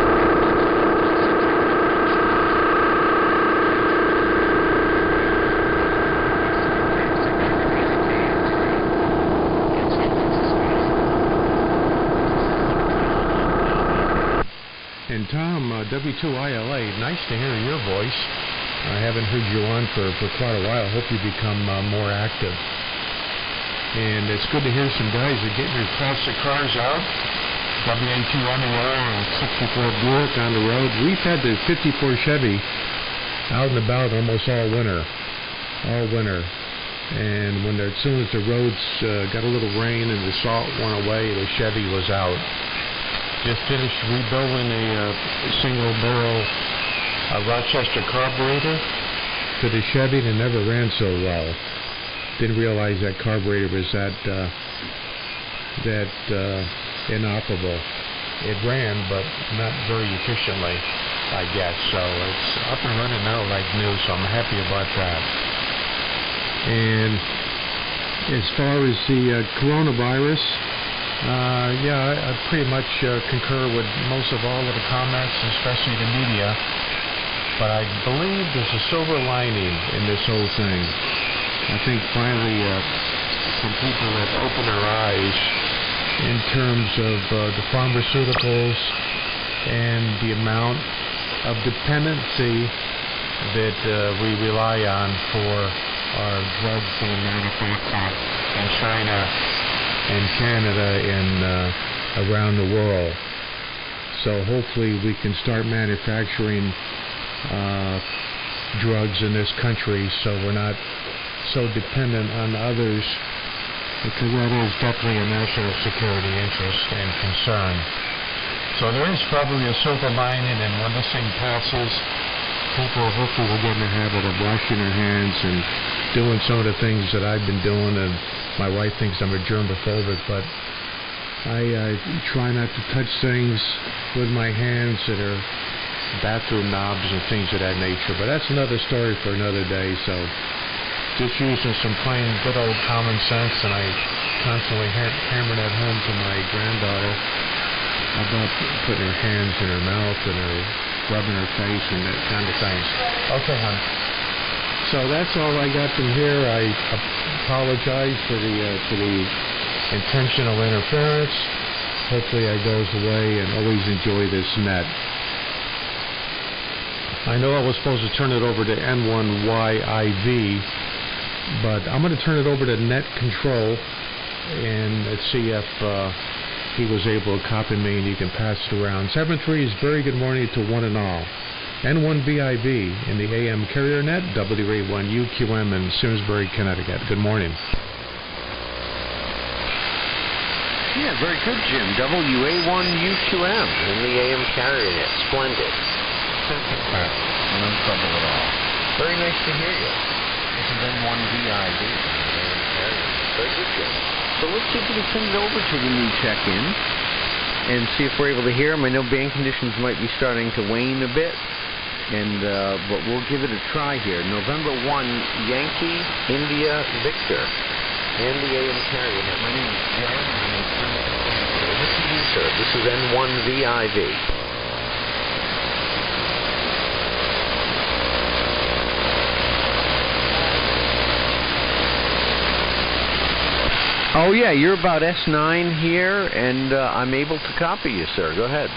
And Tom, W2ILA, nice to hear your voice. I haven't heard you on for quite a while. I hope you become more active. And it's good to hear some guys are getting their classic cars out. WA2 on the road and 64 Buick on the road. We've had the 54 Chevy out and about almost all winter. All winter. And as soon as the roads got a little rain and the salt went away, the Chevy was out. Just finished rebuilding a single barrel Rochester carburetor to the Chevy that never ran so well. Didn't realize that carburetor was that inoperable. It ran, but not very efficiently, I guess. So it's up and running now like new, so I'm happy about that. And as far as the coronavirus, I pretty much concur with most of all of the comments, especially the media. But I believe there's a silver lining in this whole thing. I think finally some people have opened their eyes in terms of the pharmaceuticals and the amount of dependency that we rely on for our drugs being manufactured in China and Canada and around the world. So hopefully we can start manufacturing drugs in this country so we're not so dependent on others, because that is definitely a national security interest and concern. So there is probably a silver lining, and when this thing passes, people hopefully will get in the habit of washing their hands and doing some of the things that I've been doing, and my wife thinks I'm a germophobic, but I try not to touch things with my hands that are bathroom knobs and things of that nature. But that's another story for another day, so just using some plain good old common sense, and I constantly hammer that home to my granddaughter about putting her hands in her mouth and her rubbing her face and that kind of things. Okay, hon. So that's all I got from here. I apologize for the intentional interference. Hopefully that goes away, and always enjoy this net. I know I was supposed to turn it over to N1YIV, but I'm going to turn it over to Net Control and let's see if he was able to copy me and you can pass it around. 7-3 is very good morning to one and all. N1VIV in the AM carrier net, WA1UQM in Simsbury, Connecticut. Good morning. Yeah, very good, Jim. WA1UQM in the AM carrier net. Splendid. No trouble at all. Very nice to hear you. This is N1VIV in the AM carrier. Very good, Jim. So let's see if we can send it over to the new check-in and see if we're able to hear him. I know band conditions might be starting to wane a bit, but we'll give it a try here. November 1, Yankee, India, Victor, and the AM carrier net. My name is Jim. Over to you, sir. This is N1VIV. Oh, yeah, you're about S9 here, and I'm able to copy you, sir. Go ahead.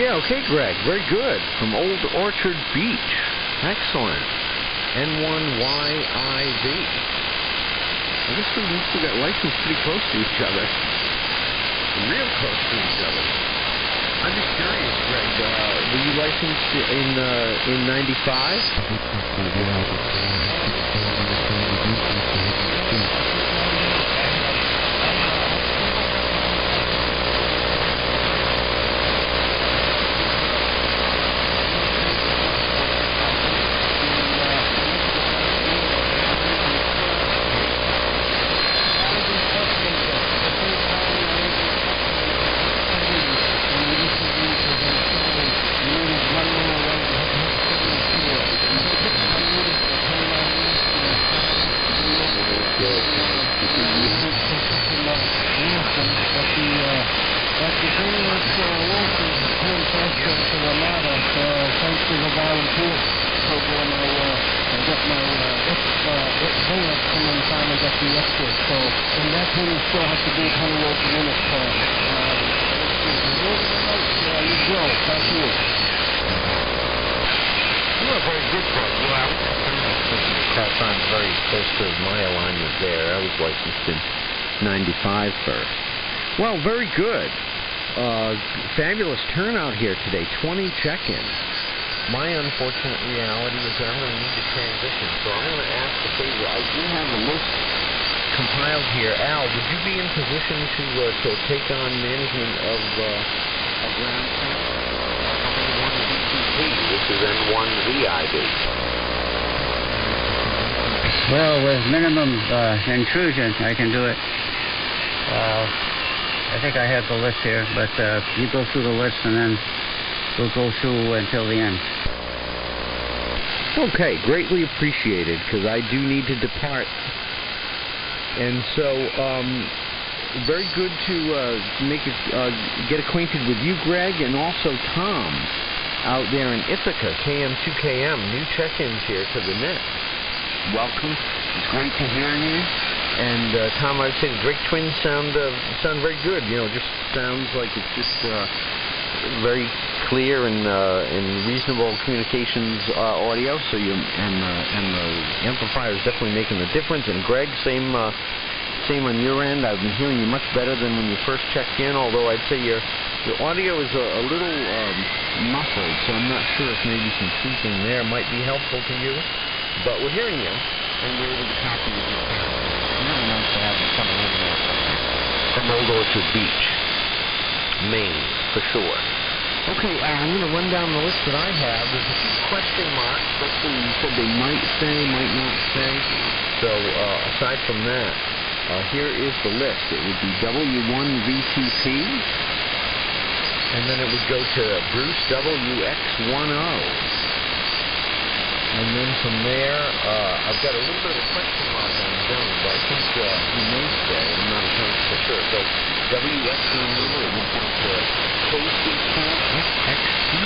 yeah, okay, Greg. Very good. From Old Orchard Beach. Excellent. N1YIV. I guess we must have got licensed pretty close to each other. Real close to each other. I'm just curious, Greg. Were you licensed in 95? Well, very good. Fabulous turnout here today. 20 check-ins. My unfortunate reality is that I'm going to need to transition, so I'm going to ask a favor. I do have a list compiled here. Al, would you be in position to take on management of ground N1 VTP? This is N1VIB. Well, with minimum intrusion, I can do it. I think I have the list here, but you go through the list and then we'll go through until the end. Okay, greatly appreciated, because I do need to depart. And so, very good to get acquainted with you, Greg, and also Tom out there in Ithaca, KM2KM, new check-ins here to the net. Welcome. It's great to hear you. And Tom, I'd say the Drake Twins sound very good. You know, just sounds like it's just very clear and reasonable communications audio. So the amplifier is definitely making the difference. And Greg, same on your end. I've been hearing you much better than when you first checked in. Although I'd say your audio is a little muffled, so I'm not sure if maybe some tweaking there might be helpful to you. But we're hearing you, and we're able to copy you. Really nice to have you coming in there from Old Orchard Beach, Maine, for sure. Okay, I'm going to run down the list that I have. There's a few question marks. Especially you said they might say, might not say. So aside from that, here is the list. It would be W1VTP, and then it would go to Bruce WX10. And then from there, I've got a little bit of a question mark on John, but I think he may stay. I'm not entirely sure. So WX10 would go to KC2FXE.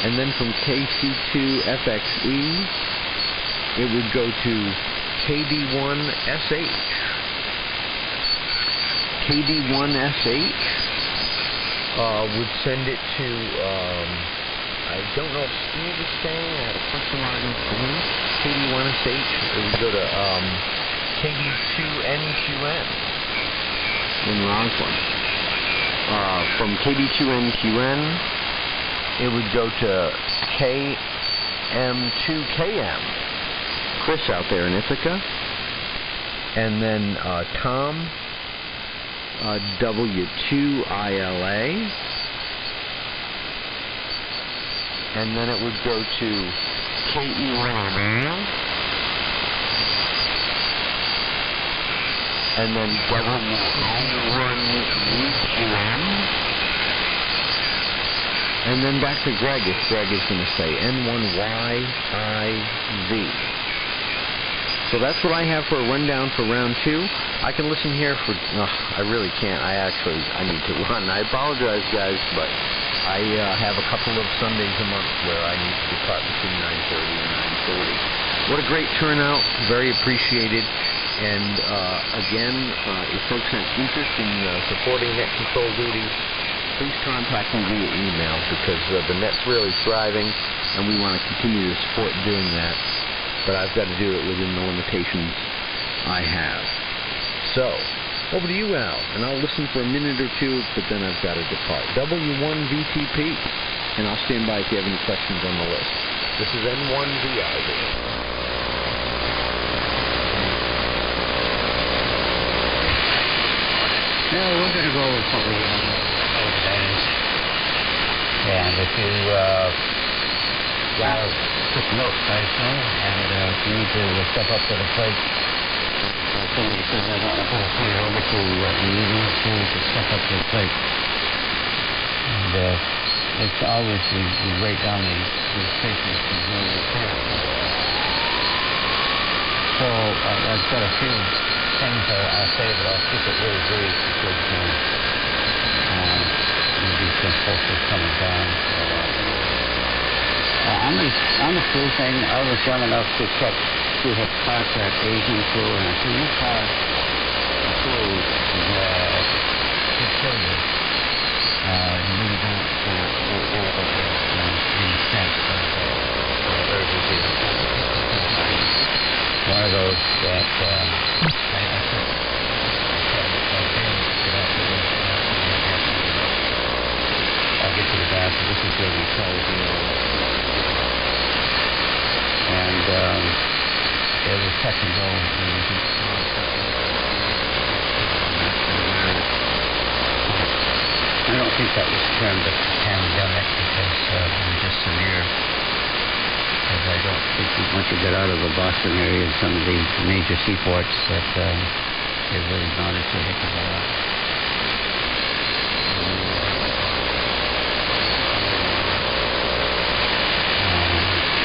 And then from KC2FXE, it would go to KD1SH. KD1SH would send it to... I don't know if Steve is staying. I had a question mark for him. KD1SH, it would go to KD2NQN in Roslyn. From KD2NQN, it would go to KM2KM, Chris out there in Ithaca. And then Tom, W2ILA. And then it would go to KE1, and then W1UQM, and then back to Greg, if Greg is going to say N1YIV. So that's what I have for a rundown for round 2. I can listen here for... I really can't. I need to run. I apologize, guys, but... I have a couple of Sundays a month where I need to depart between 9:30 and 9:30. What a great turnout. Very appreciated. And again, if folks have interest in supporting net control duties, please contact me via email because the net's really thriving and we want to continue to support doing that. But I've got to do it within the limitations I have. So, over to you, Al, and I'll listen for a minute or two, but then I've got to depart. W1VTP, and I'll stand by if you have any questions on the list. This is N1VIV. No, we're going to go with what we that is. And if you took notes, I assume, and you need to step up to the plate. Somebody says I don't want to turn it over to you to step up to the plate. And it's always we write down the statements and really report. So I've got a few things I'll say, but I'll keep it really brief because maybe some folks are coming down. On the flu thing, I was young enough to have contract aging flu, and I think this flu could kill you. You really don't get any sense of urgency. One of those that I took. I'll get to the bathroom. This is where we tells you. And there was touch and go. I don't think that was termed a pandemic because it was just severe. Because I don't think once you get out of the Boston area and some of the major seaports that it really bothered to hit the ball.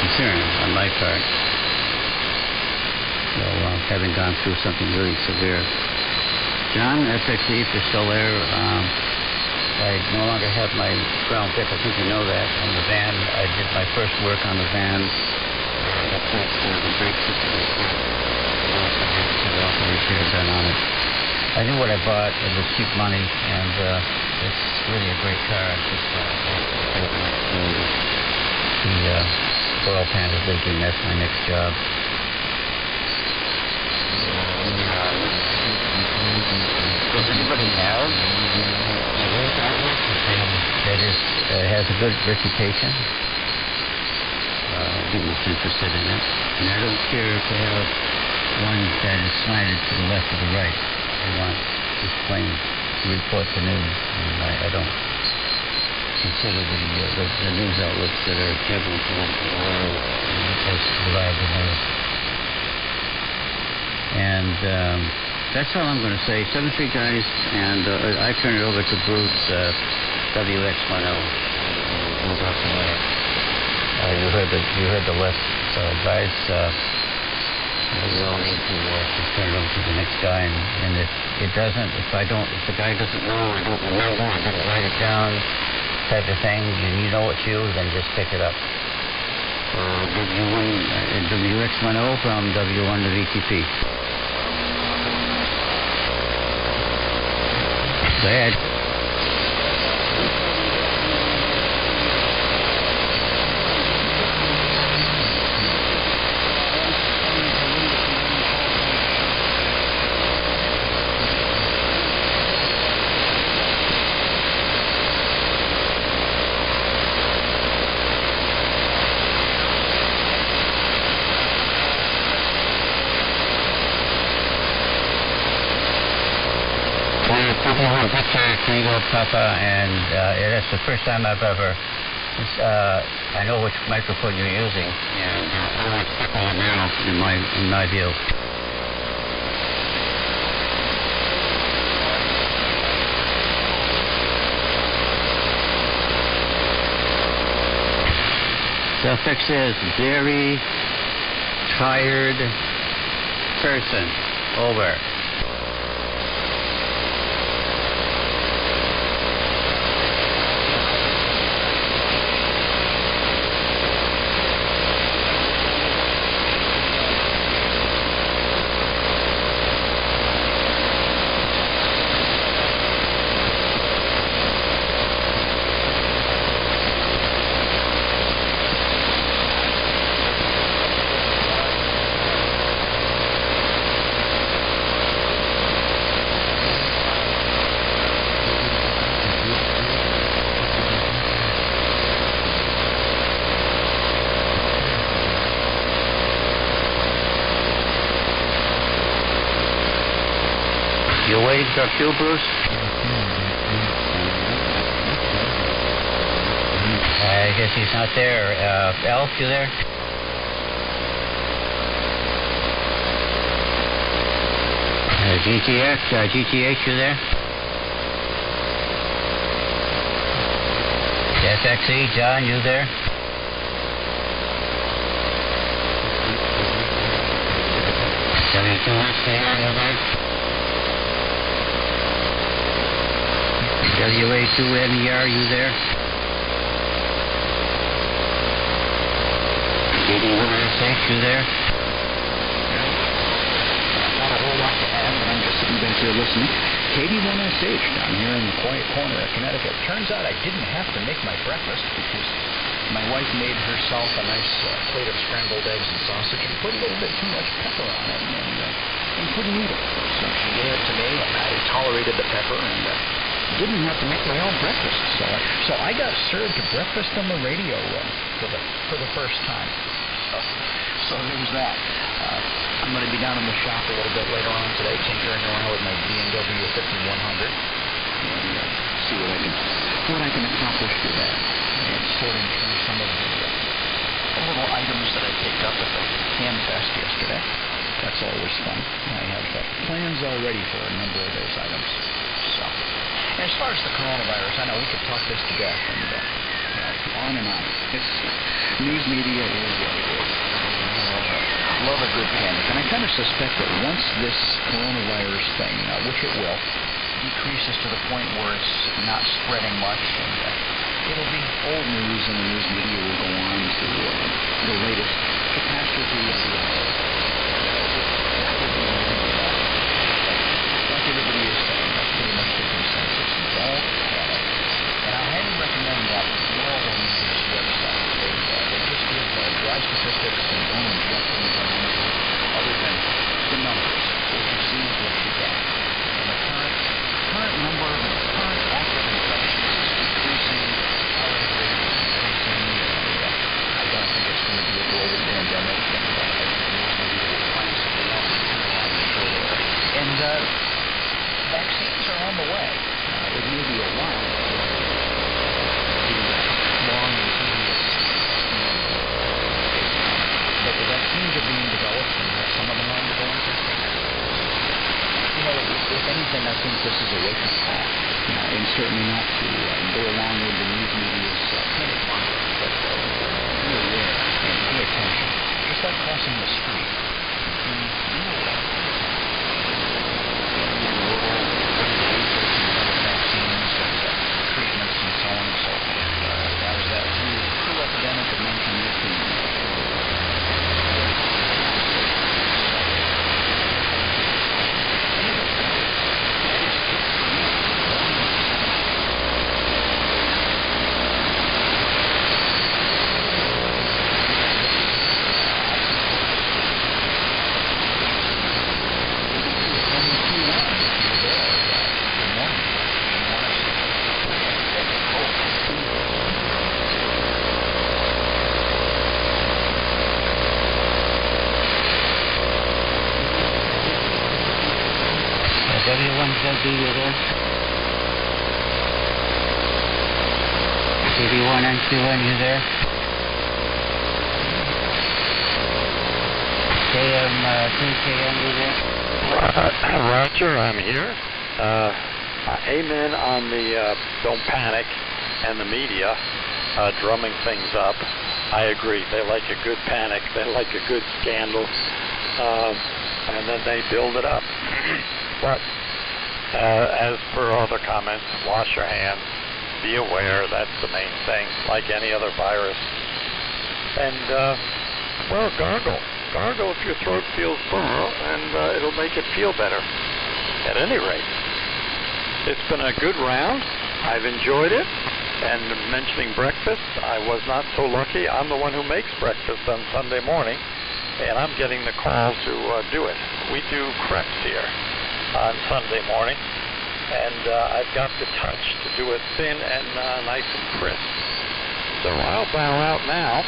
Concern on my part. So having gone through something really severe. John, FXE, if you're still there, I no longer have my ground tip. I think you know that. On the van, I did my first work on the van. The brakes also repair done on it. I knew what I bought. It was cheap money, and it's really a great car. The oil pan is leaking. That's my next job. Does anybody have that has a good reputation? People's interested in it. And I don't care to have one that is slanted to the left or the right. I want just plain to report the news. And I don't consider the news outlets that are cable as reliable news. And that's all I'm going to say. 7-3 guys, and I turn it over to Bruce, WX10. You heard the list, guys. We all need to turn it over to the next guy, and if the guy doesn't know, I don't remember, I didn't write it down, type of thing, and you know it's you, then just pick it up. WX10 from W1 to VTP. Go ahead. Tango Papa, and that's the first time I've ever. I know which microphone you're using, and I like stuck on it now in my view. Suffix is very tired person. Over. You waiting for a cue, Bruce? I guess he's not there. Elf, you there? GTH, you there? FXE, John, you there? WA2NER, you there? GD1SH, you there? Not a whole lot to add, but I'm just sitting back here listening. KD1SH down here in the quiet corner of Connecticut. Turns out I didn't have to make my breakfast because my wife made herself a nice plate of scrambled eggs and sausage and put a little bit too much pepper on it and couldn't eat it. So she gave it to me, and I tolerated the pepper and didn't have to make my own breakfast. So I got served breakfast on the radio for the first time. So there's that. I'm going to be down in the shop a little bit later on today, tinkering around with my BMW 5100 and see what I can accomplish with that. And sorting through some of the little items that I picked up at the Can Fest yesterday. That's always fun. I have plans already for a number of those items. So, and as far as the coronavirus, I know we could talk this to death and on and on. It's news media is what it is. Love a good panic, and I kind of suspect that once this coronavirus thing, which it will, decreases to the point where it's not spreading much, and it'll be old news, and the news media will go on to the latest catastrophe of the hour. Like everybody is saying, that's pretty much the consensus. Don't panic. And I highly recommend that World News website. They just give dry statistics and don't inject anything into other than the numbers. What you see is what you get. And the current number of current active infections is decreasing, mortality rate is decreasing, and I don't think it's going to be a global pandemic, and I think the news media will find something else to turn on the show there. And vaccines are on the way. It may be a while. Long and tedious. But the vaccines are being developed, and some of them are undergoing testing. You know, if anything, I think this is a wake-up call, and certainly not to go along with the news media's panic mongering, but be aware and pay attention. Just like crossing the street. Be aware. Vaccines and treatments and so on and so forth. That was that flu epidemic of 1918. W1ZB, you there? CD1NQ1, you there? KM2KM, you there? Roger, I'm here. Amen on the don't panic and the media drumming things up. I agree. They like a good panic. They like a good scandal. And then they build it up. But as per other comments, wash your hands, be aware, that's the main thing, like any other virus. And, well, gargle. Gargle if your throat feels burr, and it'll make it feel better. At any rate, it's been a good round. I've enjoyed it. And mentioning breakfast, I was not so lucky. I'm the one who makes breakfast on Sunday morning, and I'm getting the call to do it. We do crepes here on Sunday morning, and I've got the touch to do it thin and nice and crisp. So I'll bow out now.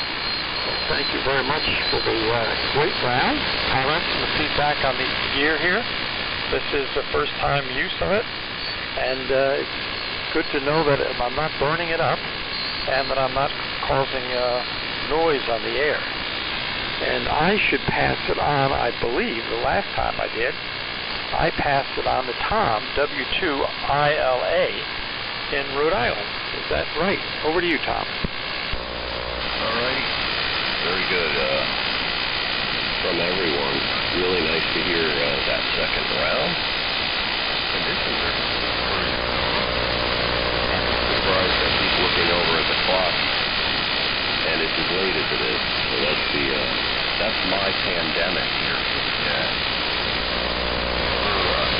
Thank you very much for the great round, comments, and the feedback on the gear here. This is the first time use of it, and it's good to know that I'm not burning it up and that I'm not causing noise on the air. And I should pass it on, I believe, the last time I did, I passed it on to Tom, W2ILA, in Rhode Island. Is that right? Over to you, Tom. All righty. Very good. From everyone. Really nice to hear that second round. Conditions are pretty surprised. I keep looking over at the clock, and it's as late as it is. So that's my pandemic here. Yeah.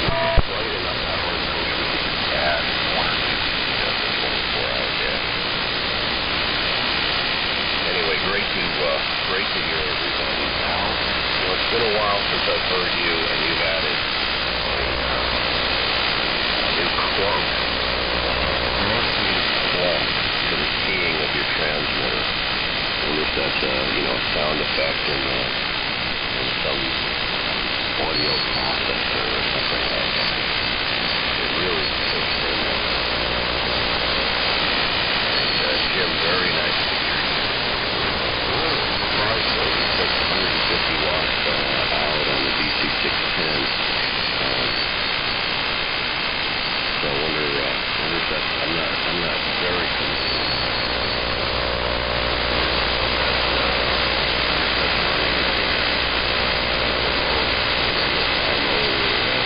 Right enough hours. I wish we could add 1 or 2 just a 24-hour day. Anyway, great to hear everybody. Now, it's been a while since I've heard you, and you've added a new clunk. To the keying of your transmitter. I wonder if that's a sound effect in some audio processor or something like that. It really fits in there. And Jim, very nice to hear you. Surprised though, you put 150 watts out on the DC610. So I wonder if that's, I'm not very familiar.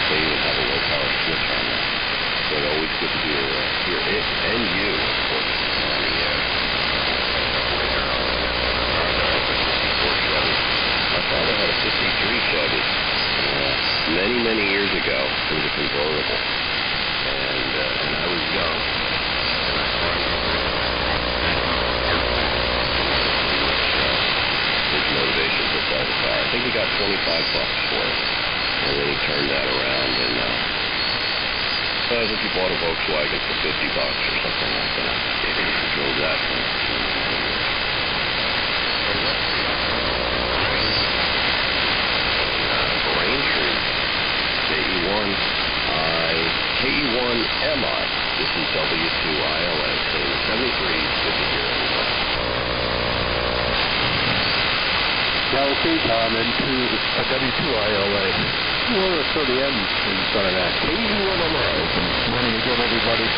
They even have a low power switch on that. But always good to hear it and you, of course, on the air. My father had a 53 Chevy many, many years ago. It was a convertible. And I was young, and I climbed over his motivation to sell the car. I think he got $25 for it, and then he turned that around, and I think he bought a Volkswagen for $50 or something like that. He drove that for Braintree, KE1MI. This is W2ILA. So in the 73, good to hear everybody. Okay, Tom, into W2ILA. We'll throw the M in front of that. KE1MI. Good morning again, everybody.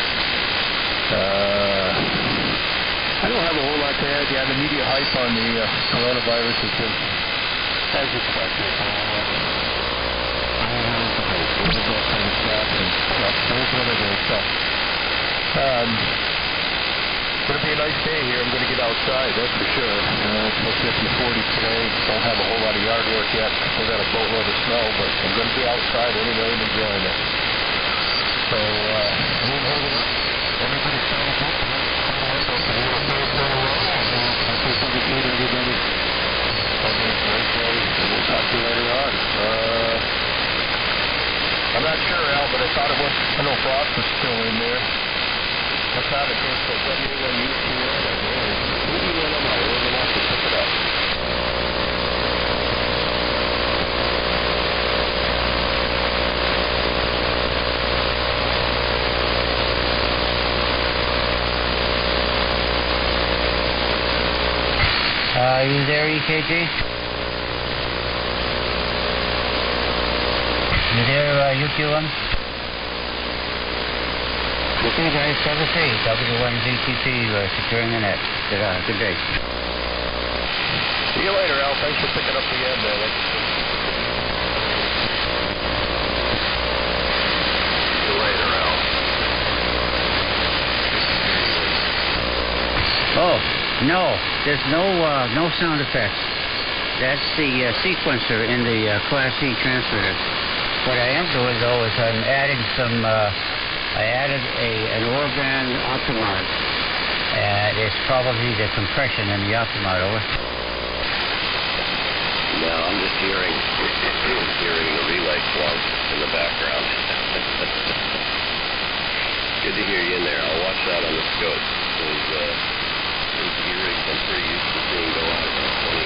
I don't have a whole lot to add. Yeah, the media hype on the coronavirus has been as expected. It's going to be a nice day here. I'm going to get outside, that's for sure. It's about 50-40 today. Don't have a whole lot of yard work yet. Still got a boatload of snow, but I'm going to be outside anyway and enjoying it. So, everybody's trying to talk to me. We'll talk to you later on. I'm not sure, Al, but I thought it was, I know Frost was still in there. I thought it was the W1UTN. Maybe one of my own enough to pick it up. Are you there, EKG? You there, UQ1? Okay, guys, have a safe. W1ZTT securing the net. Good day. See you later, Al. Thanks for picking up the end there. See you later, Al. Oh, no. There's no sound effects. That's the sequencer in the Class C transmitter. What I am doing, though, is I'm adding some, I added an Orban Optimod. It's probably the compression in the Optimod, over. No, I'm just hearing the relay plug in the background. Good to hear you in there. I'll watch that on the scope. Those E-rigs I'm pretty used to seeing go out about 20